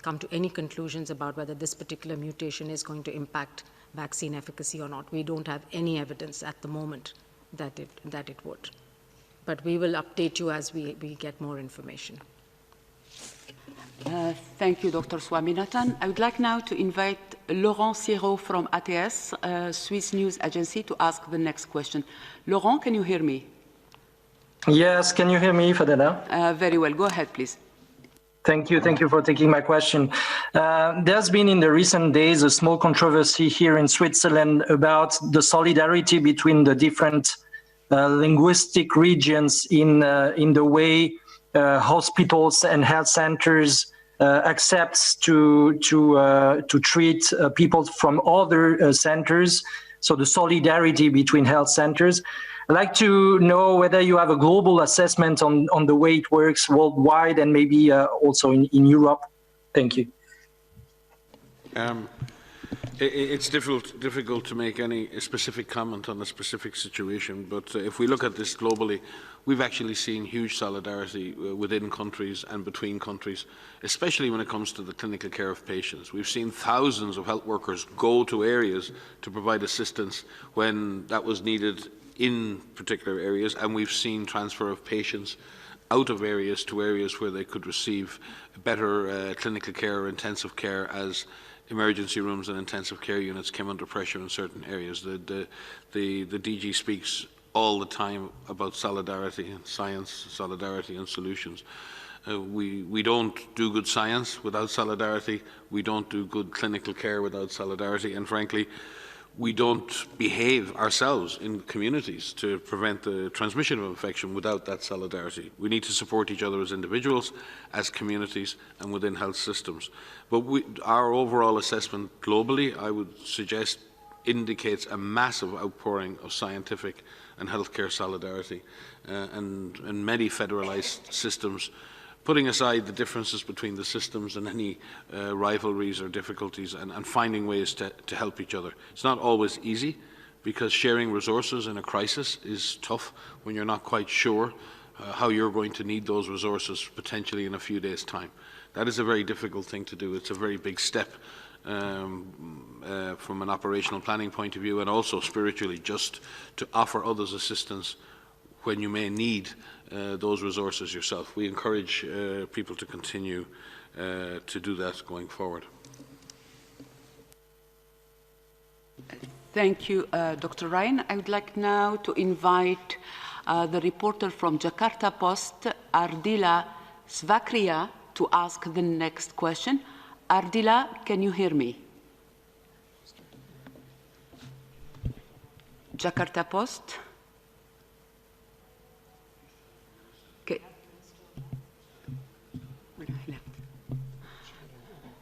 N: come to any conclusions about whether this particular mutation is going to impact vaccine efficacy or not. We don't have any evidence at the moment that it would. But we will update you as we get more information.
A: Thank you, Dr. Swaminathan. I would like now to invite Laurent Siro from ATS, Swiss News Agency, to ask the next question. Laurent, can you hear me?
O: Yes, can you hear me, Fadela?
A: Very well. Go ahead, please.
O: Thank you for taking my question. There's been in the recent days a small controversy here in Switzerland about the solidarity between the different linguistic regions in the way hospitals and health centers accept to treat people from other centers. So the solidarity between health centers. I'd like to know whether you have a global assessment on the way it works worldwide and maybe also in Europe. Thank you.
J: It's difficult to make any specific comment on a specific situation, but if we look at this globally, we've actually seen huge solidarity within countries and between countries, especially when it comes to the clinical care of patients. We've seen thousands of health workers go to areas to provide assistance when that was needed in particular areas, and we've seen transfer of patients out of areas to areas where they could receive better clinical care or intensive care as emergency rooms and intensive care units came under pressure in certain areas. The DG speaks all the time about solidarity and science, solidarity and solutions. We don't do good science without solidarity. We don't do good clinical care without solidarity, and frankly, we don't behave ourselves in communities to prevent the transmission of infection without that solidarity. We need to support each other as individuals, as communities, and within health systems. But our overall assessment globally, I would suggest, indicates a massive outpouring of scientific and healthcare solidarity, and many federalised systems, putting aside the differences between the systems and any rivalries or difficulties, and finding ways to help each other. It's not always easy, because sharing resources in a crisis is tough when you're not quite sure how you're going to need those resources potentially in a few days' time. That is a very difficult thing to do. It's a very big step from an operational planning point of view, and also spiritually, just to offer others assistance when you may need those resources yourself. We encourage people to continue to do that going forward.
A: Thank you, Dr. Ryan. I would like now to invite the reporter from Jakarta Post, Ardila Svakria, to ask the next question. Ardila, can you hear me? Jakarta Post. Okay.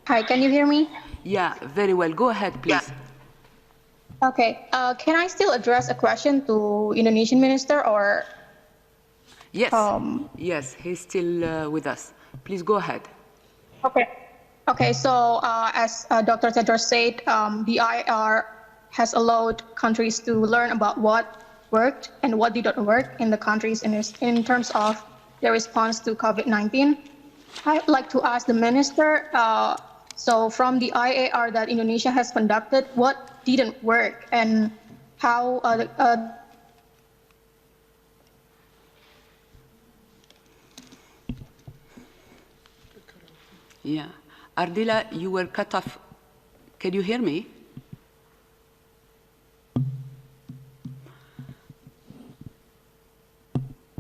P: Hi, can you hear me?
A: Yeah, very well. Go ahead, please.
P: Yeah. Okay. Can I still address a question to Indonesian minister or?
A: Yes. Yes, he's still with us. Please go ahead.
P: Okay. Okay. So as Dr. Tedros said, the IAR has allowed countries to learn about what worked and what did not work in the countries in terms of their response to COVID-19. I'd like to ask the minister, so from the IAR that Indonesia has conducted, what didn't work and how
A: Yeah. Ardila, you were cut off. Can you hear me?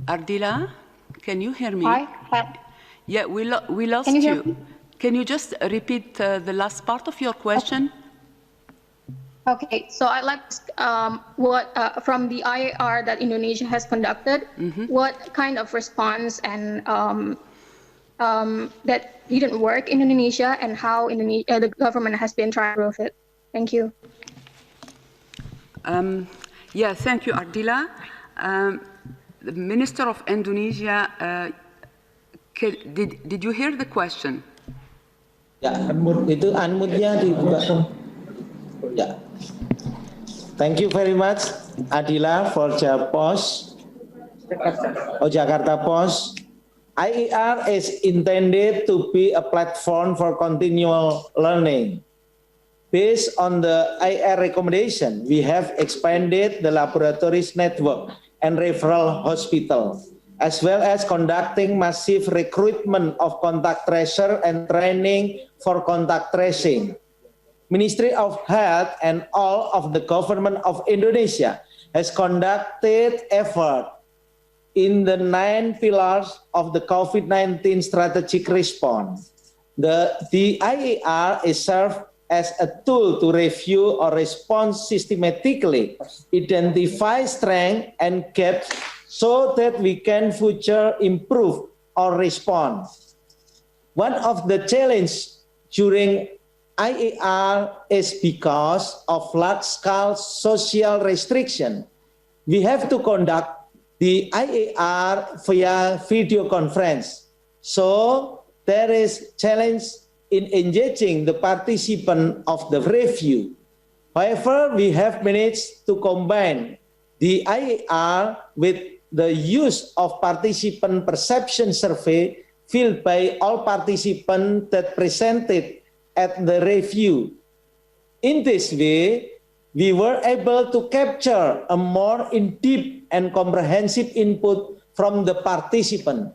A: Ardila, can you hear me?
P: Hi.
A: Yeah, we lost
P: can you. Hear
A: you. Can you just repeat the last part of your question?
P: Okay, so I'd like what from the IAR that Indonesia has conducted, what kind of response and that didn't work in Indonesia and how the government has been trying to improve it. Thank you.
A: Yeah, thank you, Ardila. The Minister of Indonesia, did you hear the question?
E: Ya, itu unmute-nya dibuka. Ya. Thank you very much, Adila, for Jakarta Post. IAR is intended to be a platform for continual learning. Based on the IAR recommendation, we have expanded the laboratories network and referral hospital, as well as conducting massive recruitment of contact tracer and training for contact tracing. Ministry of Health and all of the government of Indonesia has conducted effort in the 9 pillars of the COVID-19 strategic response. The IAR is served as a tool to review or respond systematically, identify strengths and gaps so that we can future improve our response. One of the challenges during IAR is because of large-scale social restriction. We have to conduct the IAR via video conference. So there is challenge in engaging the participant of the review. However, we have managed to combine the IAR with the use of participant perception survey filled by all participants that presented at the review. In this way, we were able to capture a more in-depth and comprehensive input from the participant.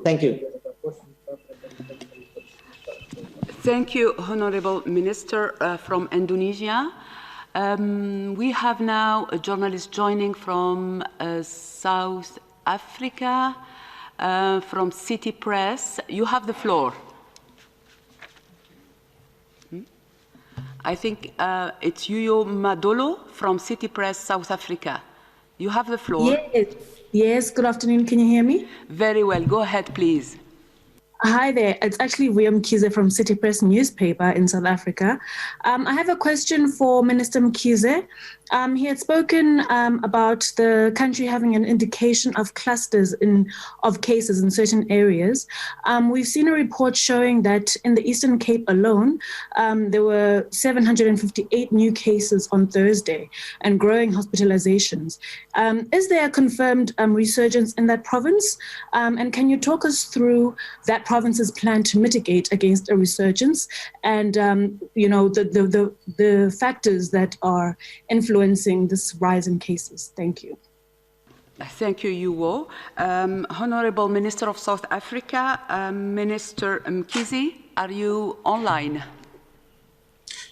E: Thank you.
A: Thank you, Honourable Minister from Indonesia. We have now a journalist joining from South Africa, from City Press. You have the floor. I think it's Yuyo Madolo from City Press, South Africa. You have the floor.
Q: Yes, good afternoon. Can you hear me?
A: Very well. Go ahead, please.
Q: Hi there. It's actually William Mkhize from City Press newspaper in South Africa. I have a question for Minister Mkhize. He had spoken about the country having an indication of clusters of cases in certain areas. We've seen a report showing that in the Eastern Cape alone, there were 758 new cases on Thursday and growing hospitalizations. Is there a confirmed resurgence in that province? And can you talk us through that province's plan to mitigate against a resurgence and the factors that are influencing this rise in cases? Thank you.
A: Thank you, Yuwo. Honourable Minister of South Africa, Minister Mkhize, are you online?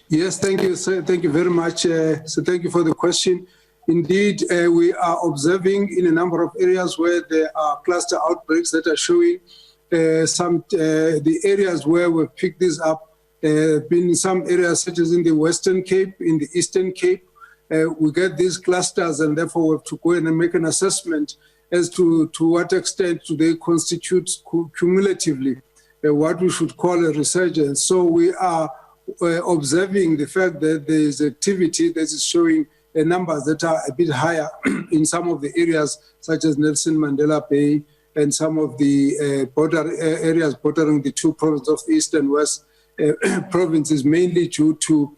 D: Yes, thank you, sir. Thank you very much. So thank you for the question. Indeed, we are observing in a number of areas where there are cluster outbreaks that are showing the areas where we've picked this up been in some areas such as in the Western Cape, in the Eastern Cape. We get these clusters, and therefore we have to go in and make an assessment as to what extent do they constitute cumulatively what we should call a resurgence. So we are observing the fact that there is activity that is showing numbers that are a bit higher in some of the areas such as Nelson Mandela Bay and some of the border areas bordering the two provinces of East and West provinces, mainly due to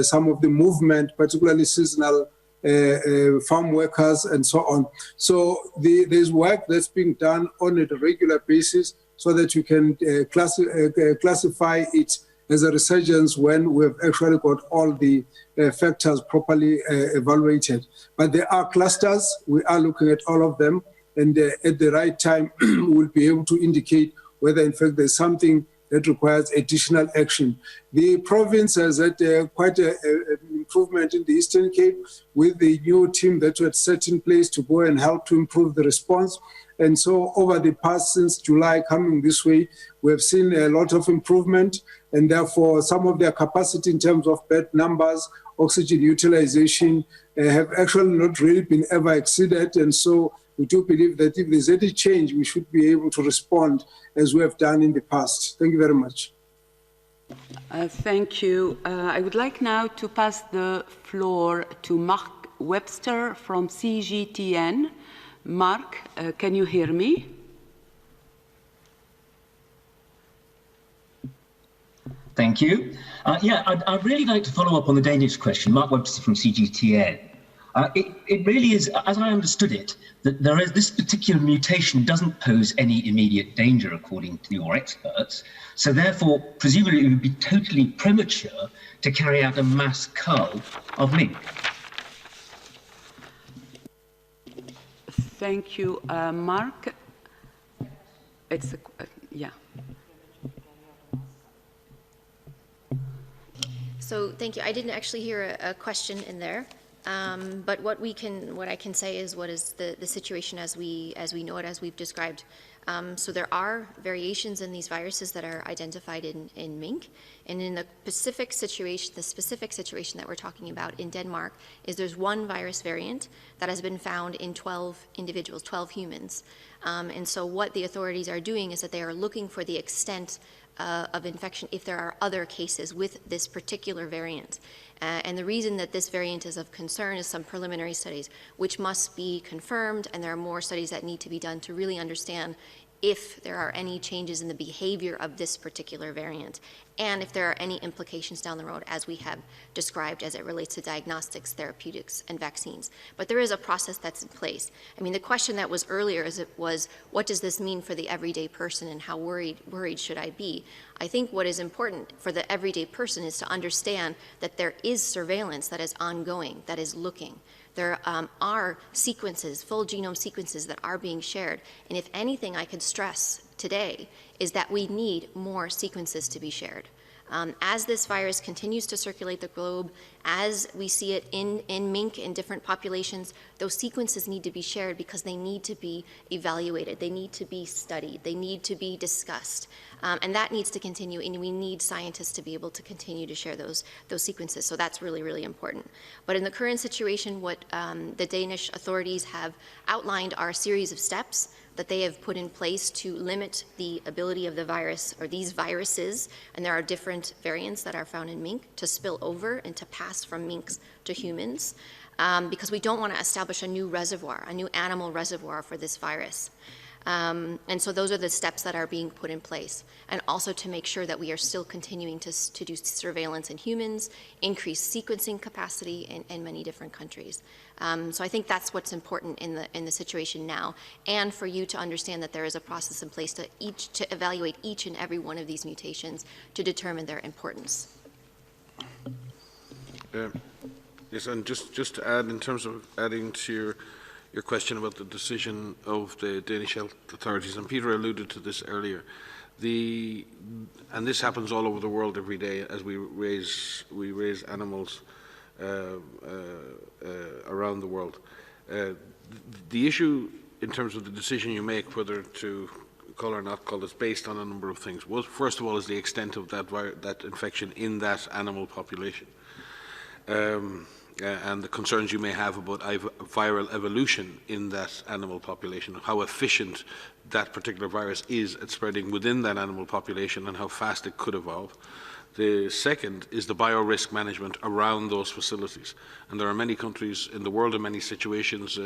D: some of the movement, particularly seasonal farm workers and so on. So there's work that's being done on a regular basis so that you can classify it as a resurgence when we've actually got all the factors properly evaluated. But there are clusters, we are looking at all of them, and at the right time we'll be able to indicate whether in fact there's something that requires additional action. The province has had quite an improvement in the Eastern Cape with the new team that was set in place to go and help to improve the response. And so over the past, since July coming this way, we have seen a lot of improvement, and therefore some of their capacity in terms of bed numbers, oxygen utilization have actually not really been ever exceeded. And so we do believe that if there's any change, we should be able to respond as we have done in the past. Thank you very much.
A: Thank you. I would like now to pass the floor to Mark Webster from CGTN. Mark, can you hear me?
R: Thank you. I'd really like to follow up on the Danish question. Mark Webster from CGTN. It really is, as I understood it, that this particular mutation doesn't pose any immediate danger, according to your experts. So therefore, presumably it would be totally premature to carry out a mass cull of mink.
A: Thank you, Mark. Yeah.
G: So thank you. I didn't actually hear a question in there. But what I can say is what is the situation as we know it, as we've described. So there are variations in these viruses that are identified in mink, and in the specific situation that we're talking about in Denmark is there's one virus variant that has been found in 12 individuals, 12 humans. And so what the authorities are doing is that they are looking for the extent of infection if there are other cases with this particular variant. And the reason that this variant is of concern is some preliminary studies, which must be confirmed, and there are more studies that need to be done to really understand if there are any changes in the behavior of this particular variant, and if there are any implications down the road, as we have described as it relates to diagnostics, therapeutics, and vaccines. But there is a process that's in place. I mean, the question that was earlier was, what does this mean for the everyday person, and how worried should I be? I think what is important for the everyday person is to understand that there is surveillance that is ongoing, that is looking. There are sequences, full genome sequences that are being shared. And if anything I could stress today is that we need more sequences to be shared. As this virus continues to circulate the globe, as we see it in mink in different populations, those sequences need to be shared because they need to be evaluated, they need to be studied, they need to be discussed. And that needs to continue, and we need scientists to be able to continue to share those sequences. So that's really, really important. But in the current situation, what the Danish authorities have outlined are a series of steps that they have put in place to limit the ability of the virus, or these viruses, and there are different variants that are found in mink, to spill over and to pass from minks to humans, because we don't want to establish a new reservoir, a new animal reservoir for this virus. And so those are the steps that are being put in place, and also to make sure that we are still continuing to do surveillance in humans, increase sequencing capacity in many different countries. So I think that's what's important in the situation now, and for you to understand that there is a process in place to evaluate each and every one of these mutations to determine their importance.
J: Yes, and just to add, in terms of adding to your question about the decision of the Danish health authorities, and Peter alluded to this earlier, and this happens all over the world every day as we raise animals around the world. The issue in terms of the decision you make whether to cull or not cull is based on a number of things. First of all is the extent of that infection in that animal population. And the concerns you may have about viral evolution in that animal population, how efficient that particular virus is at spreading within that animal population and how fast it could evolve. The second is the biorisk management around those facilities. And there are many countries in the world in many situations.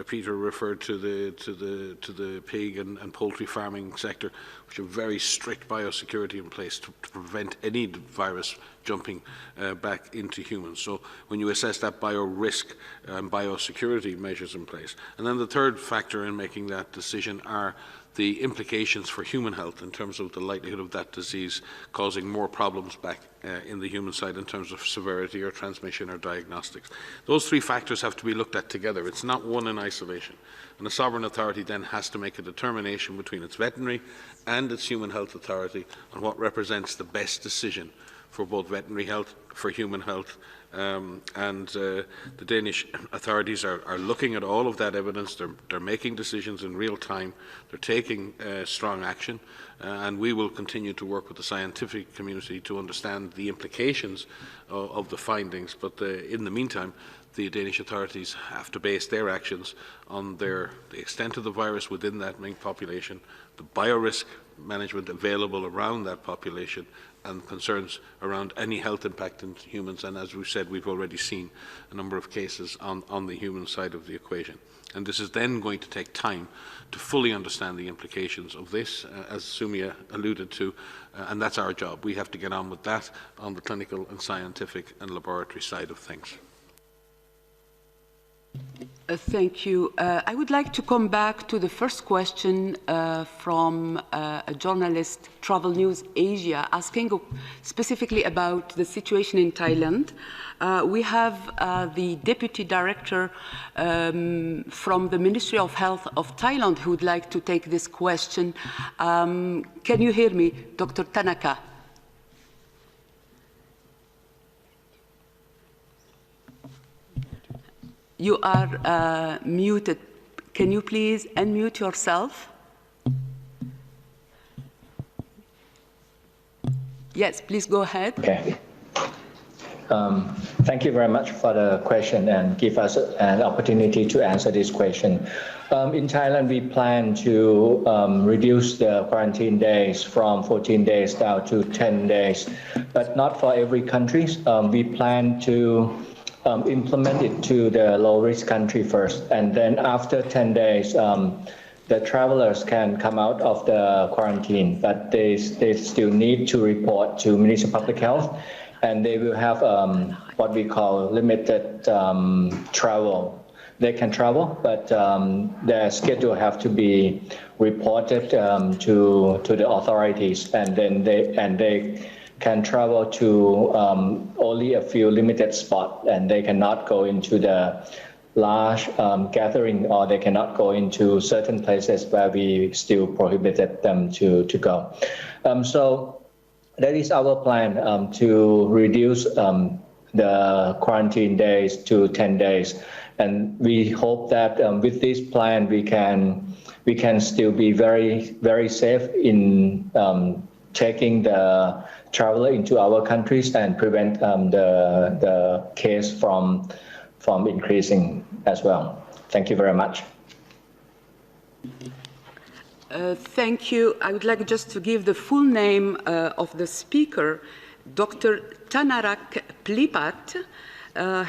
J: Peter referred to the pig and poultry farming sector, which have very strict biosecurity in place to prevent any virus jumping back into humans. So when you assess that biorisk and biosecurity measures in place. And then the third factor in making that decision are the implications for human health in terms of the likelihood of that disease causing more problems back in the human side in terms of severity or transmission or diagnostics. Those three factors have to be looked at together. It's not one in isolation. And the sovereign authority then has to make a determination between its veterinary and its human health authority on what represents the best decision for both veterinary health, for human health, and the Danish authorities are looking at all of that evidence. They're making decisions in real time. They're taking strong action, and we will continue to work with the scientific community to understand the implications of the findings. But in the meantime, the Danish authorities have to base their actions on the extent of the virus within that mink population, the biorisk management available around that population, and concerns around any health impact in humans. And as we've said, we've already seen a number of cases on the human side of the equation. And this is then going to take time to fully understand the implications of this, as Sumia alluded to, and that's our job. We have to get on with that on the clinical and scientific and laboratory side of things.
A: Thank you. I would like to come back to the first question from a journalist, Travel News Asia, asking specifically about the situation in Thailand. We have the Deputy Director from the Ministry of Health of Thailand who would like to take this question. Can you hear me, Dr. Tanaka? You are muted. Can you please unmute yourself? Yes, please go ahead.
S: Okay. Thank you very much for the question and give us an opportunity to answer this question. In Thailand, we plan to reduce the quarantine days from 14 days down to 10 days, but not for every country. We plan to implement it to the low-risk country first, and then after 10 days, the travelers can come out of the quarantine, but they still need to report to Ministry of Public Health, and they will have what we call limited travel. They can travel, but their schedule have to be reported to the authorities, and then they can travel to only a few limited spots, and they cannot go into the large gathering, or they cannot go into certain places where we still prohibited them to go. So that is our plan, to reduce the quarantine days to 10 days. And we hope that with this plan, we can still be very, very safe in taking the traveler into our countries and prevent the case from increasing as well. Thank you very much.
A: Thank you. I would like just to give the full name of the speaker, Dr. Tanarak Plipat.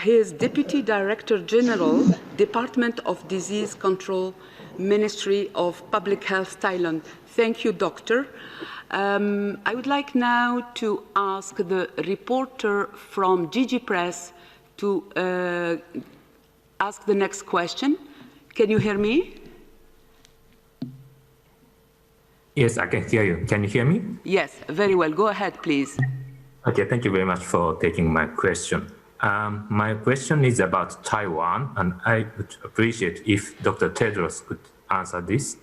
A: He is Deputy Director General, Department of Disease Control, Ministry of Public Health, Thailand. Thank you, Doctor. I would like now to ask the reporter from GG Press to ask the next question. Can you hear me?
T: Yes, I can hear you. Can you hear me?
A: Yes, very well. Go ahead, please.
T: Okay, thank you very much for taking my question. My question is about Taiwan, and I would appreciate if Dr. Tedros could answer this.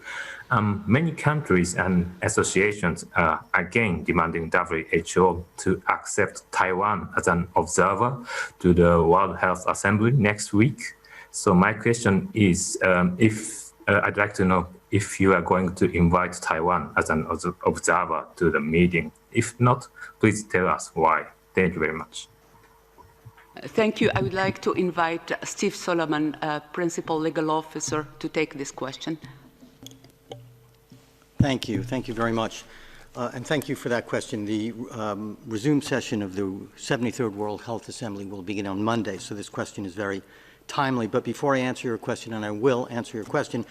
T: Many countries and associations are again demanding WHO to accept Taiwan as an observer to the World Health Assembly next week. So my question is, I'd like to know if you are going to invite Taiwan as an observer to the meeting. If not, please tell us why. Thank you very much.
A: Thank you. I would like to invite Steve Solomon, Principal Legal Officer, to take this question.
L: Thank you. Thank you very much. And thank you for that question. The resumed session of the 73rd World Health Assembly will begin on Monday, so this question is very timely. But before I answer your question, and I will answer your question,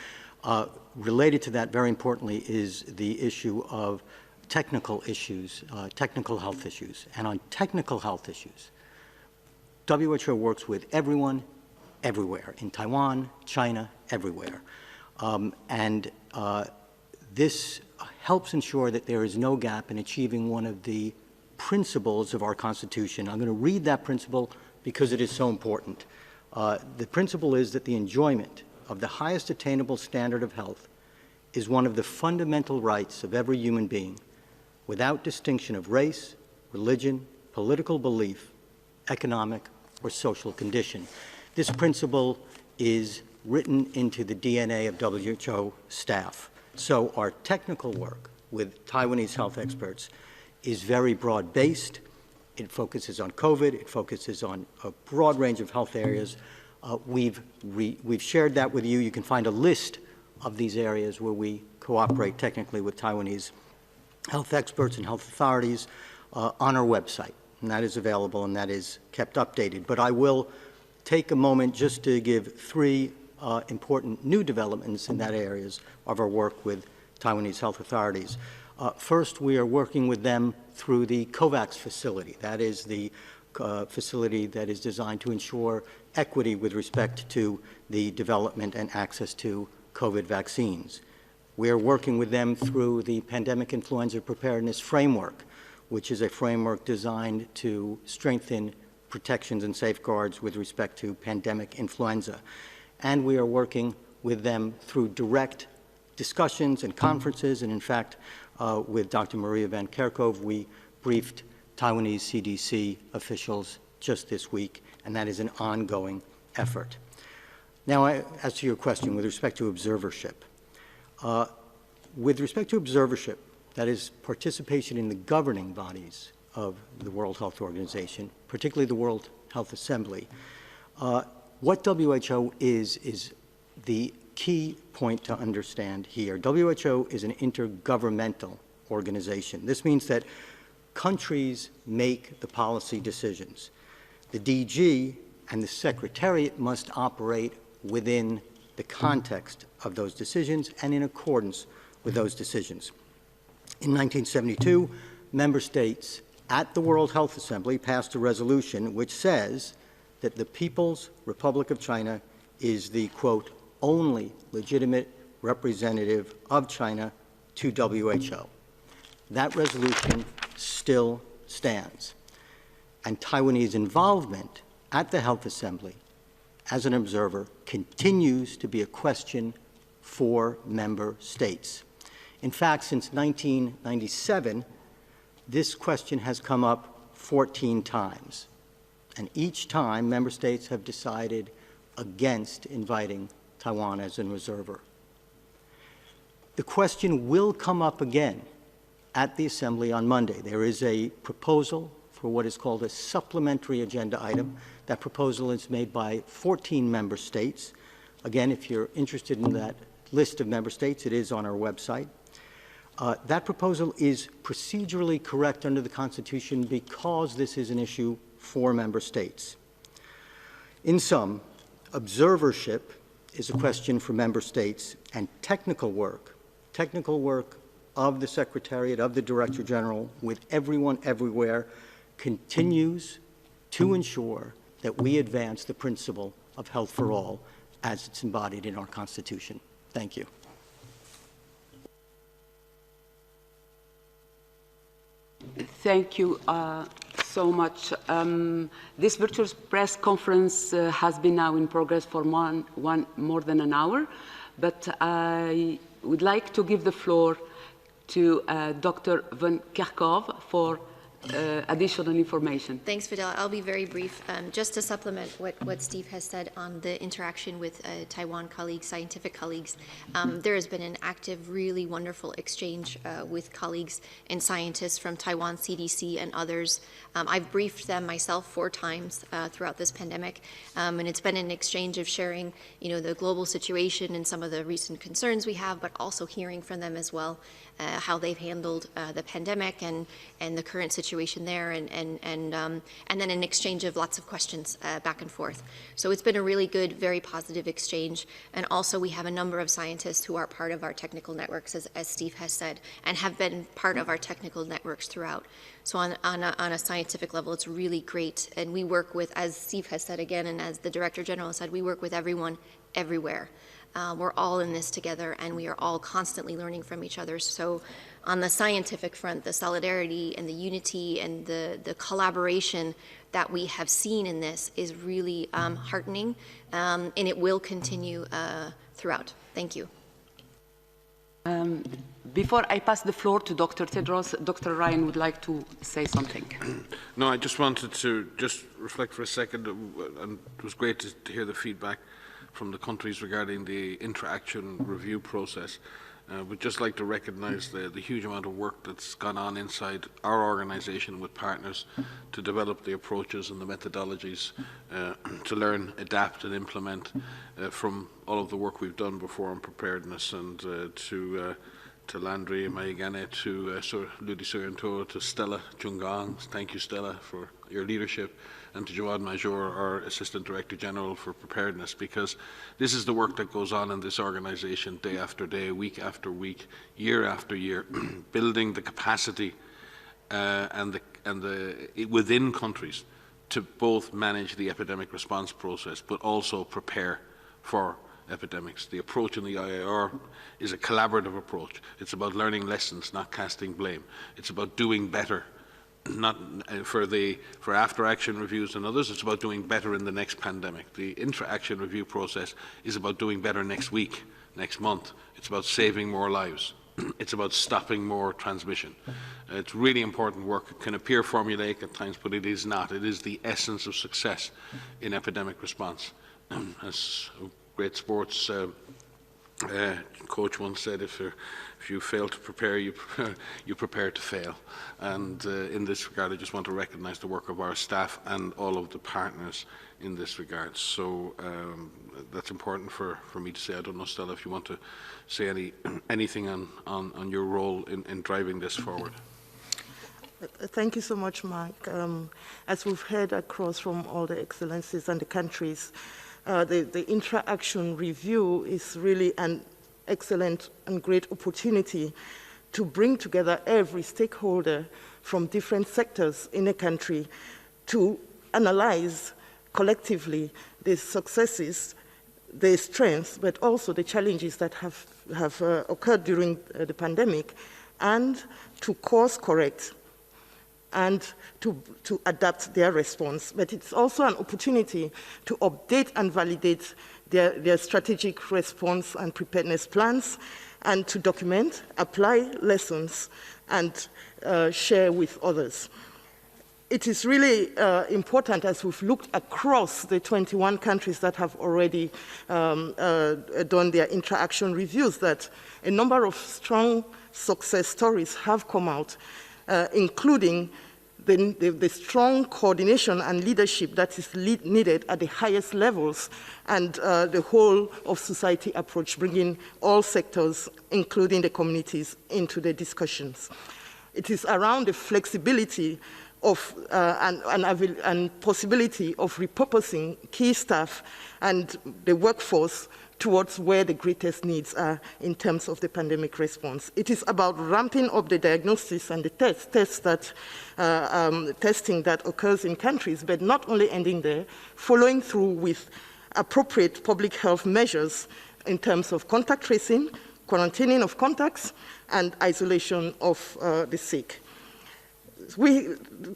L: related to that very importantly is the issue of technical issues, technical health issues. And on technical health issues, WHO works with everyone, everywhere, in Taiwan, China, everywhere. This helps ensure that there is no gap in achieving one of the principles of our Constitution. I'm going to read that principle because it is so important. The principle is that the enjoyment of the highest attainable standard of health is one of the fundamental rights of every human being, without distinction of race, religion, political belief, economic, or social condition. This principle is written into the DNA of WHO staff. So our technical work with Taiwanese health experts is very broad-based. It focuses on COVID. It focuses on a broad range of health areas. We've shared that with you. You can find a list of these areas where we cooperate technically with Taiwanese health experts and health authorities on our website. And that is available and that is kept updated. But I will take a moment just to give three important new developments in that areas of our work with Taiwanese health authorities. First, we are working with them through the COVAX facility. That is the facility that is designed to ensure equity with respect to the development and access to COVID vaccines. We are working with them through the Pandemic Influenza Preparedness Framework, which is a framework designed to strengthen protections and safeguards with respect to pandemic influenza. And we are working with them through direct discussions and conferences, and in fact, with Dr. Maria Van Kerkhove, we briefed Taiwanese CDC officials just this week, and that is an ongoing effort. Now, as to your question with respect to observership, that is participation in the governing bodies of the World Health Organization, particularly the World Health Assembly. What WHO is the key point to understand here. WHO is an intergovernmental organization. This means that countries make the policy decisions. The DG and the Secretariat must operate within the context of those decisions and in accordance with those decisions. In 1972, member states at the World Health Assembly passed a resolution which says that the People's Republic of China is the, quote, only legitimate representative of China to WHO. That resolution still stands. And Taiwanese involvement at the Health Assembly as an observer continues to be a question for member states. In fact, since 1997, this question has come up 14 times. And each time, member states have decided against inviting Taiwan as an observer. The question will come up again at the Assembly on Monday. There is a proposal for what is called a supplementary agenda item. That proposal is made by 14 member states. Again, if you're interested in that list of member states, it is on our website. That proposal is procedurally correct under the Constitution because this is an issue for member states. In sum, observership is a question for member states, and technical work of the Secretariat, of the Director General, with everyone everywhere, continues to ensure that we advance the principle of health for all as it's embodied in our Constitution. Thank you.
A: Thank you so much. This virtual press conference has been now in progress for more than an hour, but I would like to give the floor to Dr. Van Kerkhove for additional information.
G: Thanks, Fidel. I'll be very brief. Just to supplement what Steve has said on the interaction with Taiwan colleagues, scientific colleagues, there has been an active, really wonderful exchange with colleagues and scientists from Taiwan CDC and others. I've briefed them myself 4 times throughout this pandemic, and it's been an exchange of sharing, the global situation and some of the recent concerns we have, but also hearing from them as well how they've handled the pandemic and the current situation there, and then an exchange of lots of questions back and forth. So it's been a really good, very positive exchange. And also we have a number of scientists who are part of our technical networks, as Steve has said, and have been part of our technical networks throughout. So on a scientific level, it's really great. And we work with, as Steve has said again, and as the Director General said, we work with everyone, everywhere. We're all in this together, and we are all constantly learning from each other. So on the scientific front, the solidarity and the unity and the collaboration that we have seen in this is really heartening, and it will continue throughout. Thank you.
A: Before I pass the floor to Dr. Tedros, Dr. Ryan would like to say something.
J: No, I just wanted to just reflect for a second, and it was great to hear the feedback from the countries regarding the Intra-action review process. We'd just like to recognise the huge amount of work that's gone on inside our organisation with partners to develop the approaches and the methodologies to learn, adapt and implement from all of the work we've done before on preparedness, and to Landry Maigane, to Sir Ludi Suyanto, to Stella Jungang. Thank you, Stella, for your leadership, and to Jawad Major, our Assistant Director General for Preparedness, because this is the work that goes on in this organisation day after day, week after week, year after year, building the capacity within countries to both manage the epidemic response process, but also prepare for epidemics. The approach in the IAR is a collaborative approach. It's about learning lessons, not casting blame. It's about doing better, not for after-action reviews and others. It's about doing better in the next pandemic. The intra-action review process is about doing better next week, next month. It's about saving more lives. It's about stopping more transmission. It's really important work. It can appear formulaic at times, but it is not. It is the essence of success in epidemic response. As a great sports coach once said, if you fail to prepare, you prepare to fail. And in this regard, I just want to recognise the work of our staff and all of the partners in this regard. So that's important for me to say. I don't know, Stella, if you want to say anything on your role in driving this forward.
U: Thank you so much, Mike. As we've heard across from all the excellencies and the countries, the intra-action review is really an excellent and great opportunity to bring together every stakeholder from different sectors in a country to analyze collectively the successes, the strengths, but also the challenges that have occurred during the pandemic, and to course correct and to adapt their response. But it's also an opportunity to update and validate their strategic response and preparedness plans, and to document, apply lessons, and share with others. It is really important, as we've looked across the 21 countries that have already done their intra-action reviews, that a number of strong success stories have come out, including the strong coordination and leadership that is needed at the highest levels, and the whole of society approach, bringing all sectors, including the communities, into the discussions. It is around the flexibility of and possibility of repurposing key staff and the workforce towards where the greatest needs are in terms of the pandemic response. It is about ramping up the diagnosis and the testing that occurs in countries, but not only ending there, following through with appropriate public health measures in terms of contact tracing, quarantining of contacts, and isolation of the sick.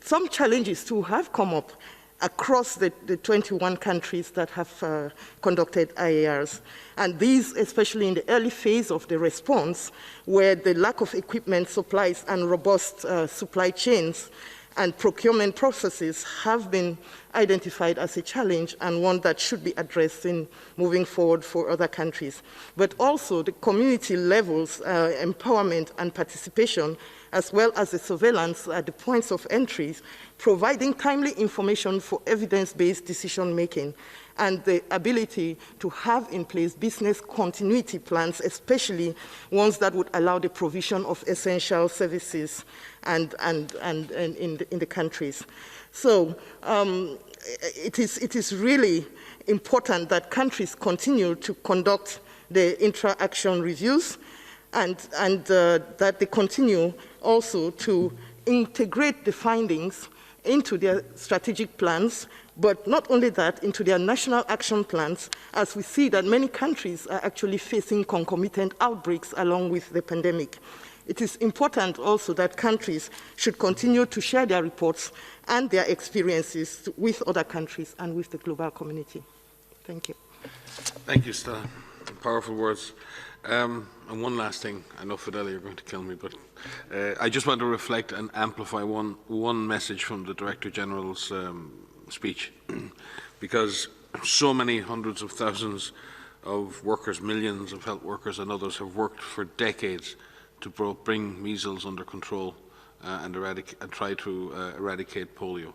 U: Some challenges too have come up across the 21 countries that have conducted IARs. And these, especially in the early phase of the response, where the lack of equipment, supplies, and robust supply chains and procurement processes have been identified as a challenge and one that should be addressed in moving forward for other countries. But also the community levels, empowerment and participation, as well as the surveillance at the points of entries, providing timely information for evidence-based decision-making, and the ability to have in place business continuity plans, especially ones that would allow the provision of essential services and in the countries. So it is really important that countries continue to conduct the intra-action reviews and that they continue also to integrate the findings into their strategic plans, but not only that, into their national action plans, as we see that many countries are actually facing concomitant outbreaks along with the pandemic. It is important also that countries should continue to share their reports and their experiences with other countries and with the global community. Thank you.
J: Thank you, Stella. Powerful words. And one last thing. I know, Fidelia, you're going to kill me, but I just want to reflect and amplify one message from the Director General's speech, because so many hundreds of thousands of workers, millions of health workers and others have worked for decades to bring measles under control and try to eradicate polio.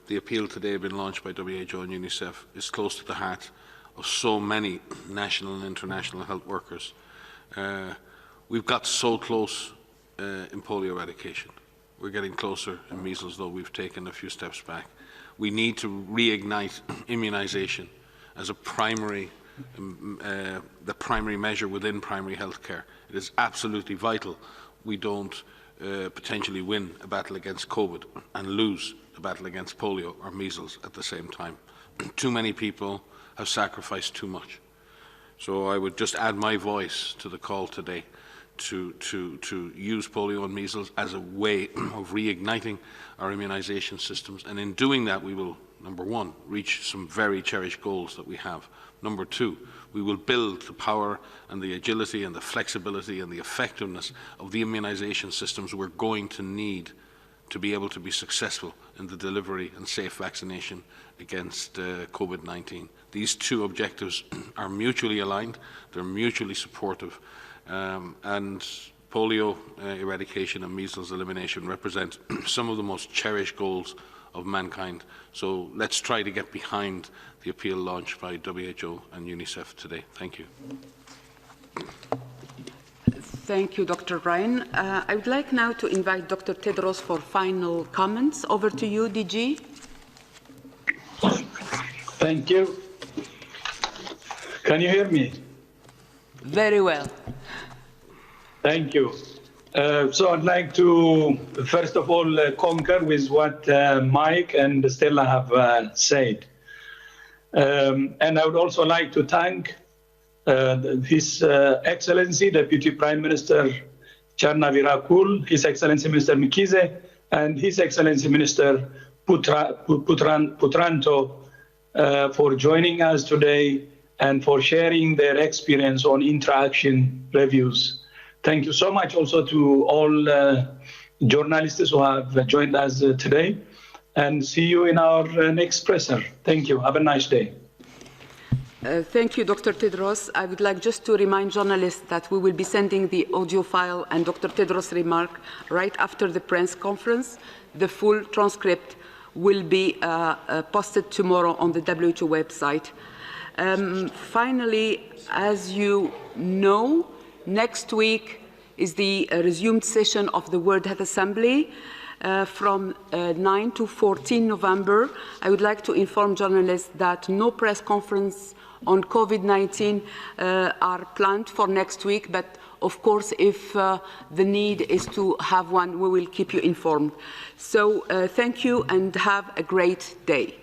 J: The appeal today been launched by WHO and UNICEF is close to the heart of so many national and international health workers. We've got so close in polio eradication. We're getting closer in measles, though we've taken a few steps back. We need to reignite immunization as a primary, the primary measure within primary health care. It is absolutely vital we don't potentially win a battle against COVID and lose the battle against polio or measles at the same time. Too many people have sacrificed too much. So I would just add my voice to the call today to use polio and measles as a way of reigniting our immunization systems. And in doing that, we will, number one, reach some very cherished goals that we have. Number two, we will build the power and the agility and the flexibility and the effectiveness of the immunization systems we're going to need to be able to be successful in the delivery and safe vaccination against COVID-19. These two objectives are mutually aligned, they're mutually supportive, and polio eradication and measles elimination represent some of the most cherished goals of mankind. So let's try to get behind the appeal launched by WHO and UNICEF today. Thank you.
A: Thank you, Dr. Ryan. I would like now to invite Dr. Tedros for final comments. Over to you, DG.
B: Thank you. Can you hear me?
A: Very well.
B: Thank you. So I'd like to, first of all, concur with what Mike and Stella have said. And I would also like to thank His Excellency, Deputy Prime Minister Charnavirakul, His Excellency Mr. Mkhize, and His Excellency Minister Putranto for joining us today and for sharing their experience on intra-action reviews. Thank you so much also to all journalists who have joined us today, and see you in our next presser. Thank you. Have a nice day.
A: Thank you, Dr. Tedros. I would like just to remind journalists that we will be sending the audio file and Dr. Tedros' remark right after the press conference. The full transcript will be posted tomorrow on the WHO website. Finally, as you know, next week is the resumed session of the World Health Assembly from 9 to 14 November. I would like to inform journalists that no press conference on COVID-19 are planned for next week, but of course, if the need is to have one, we will keep you informed. So thank you and have a great day.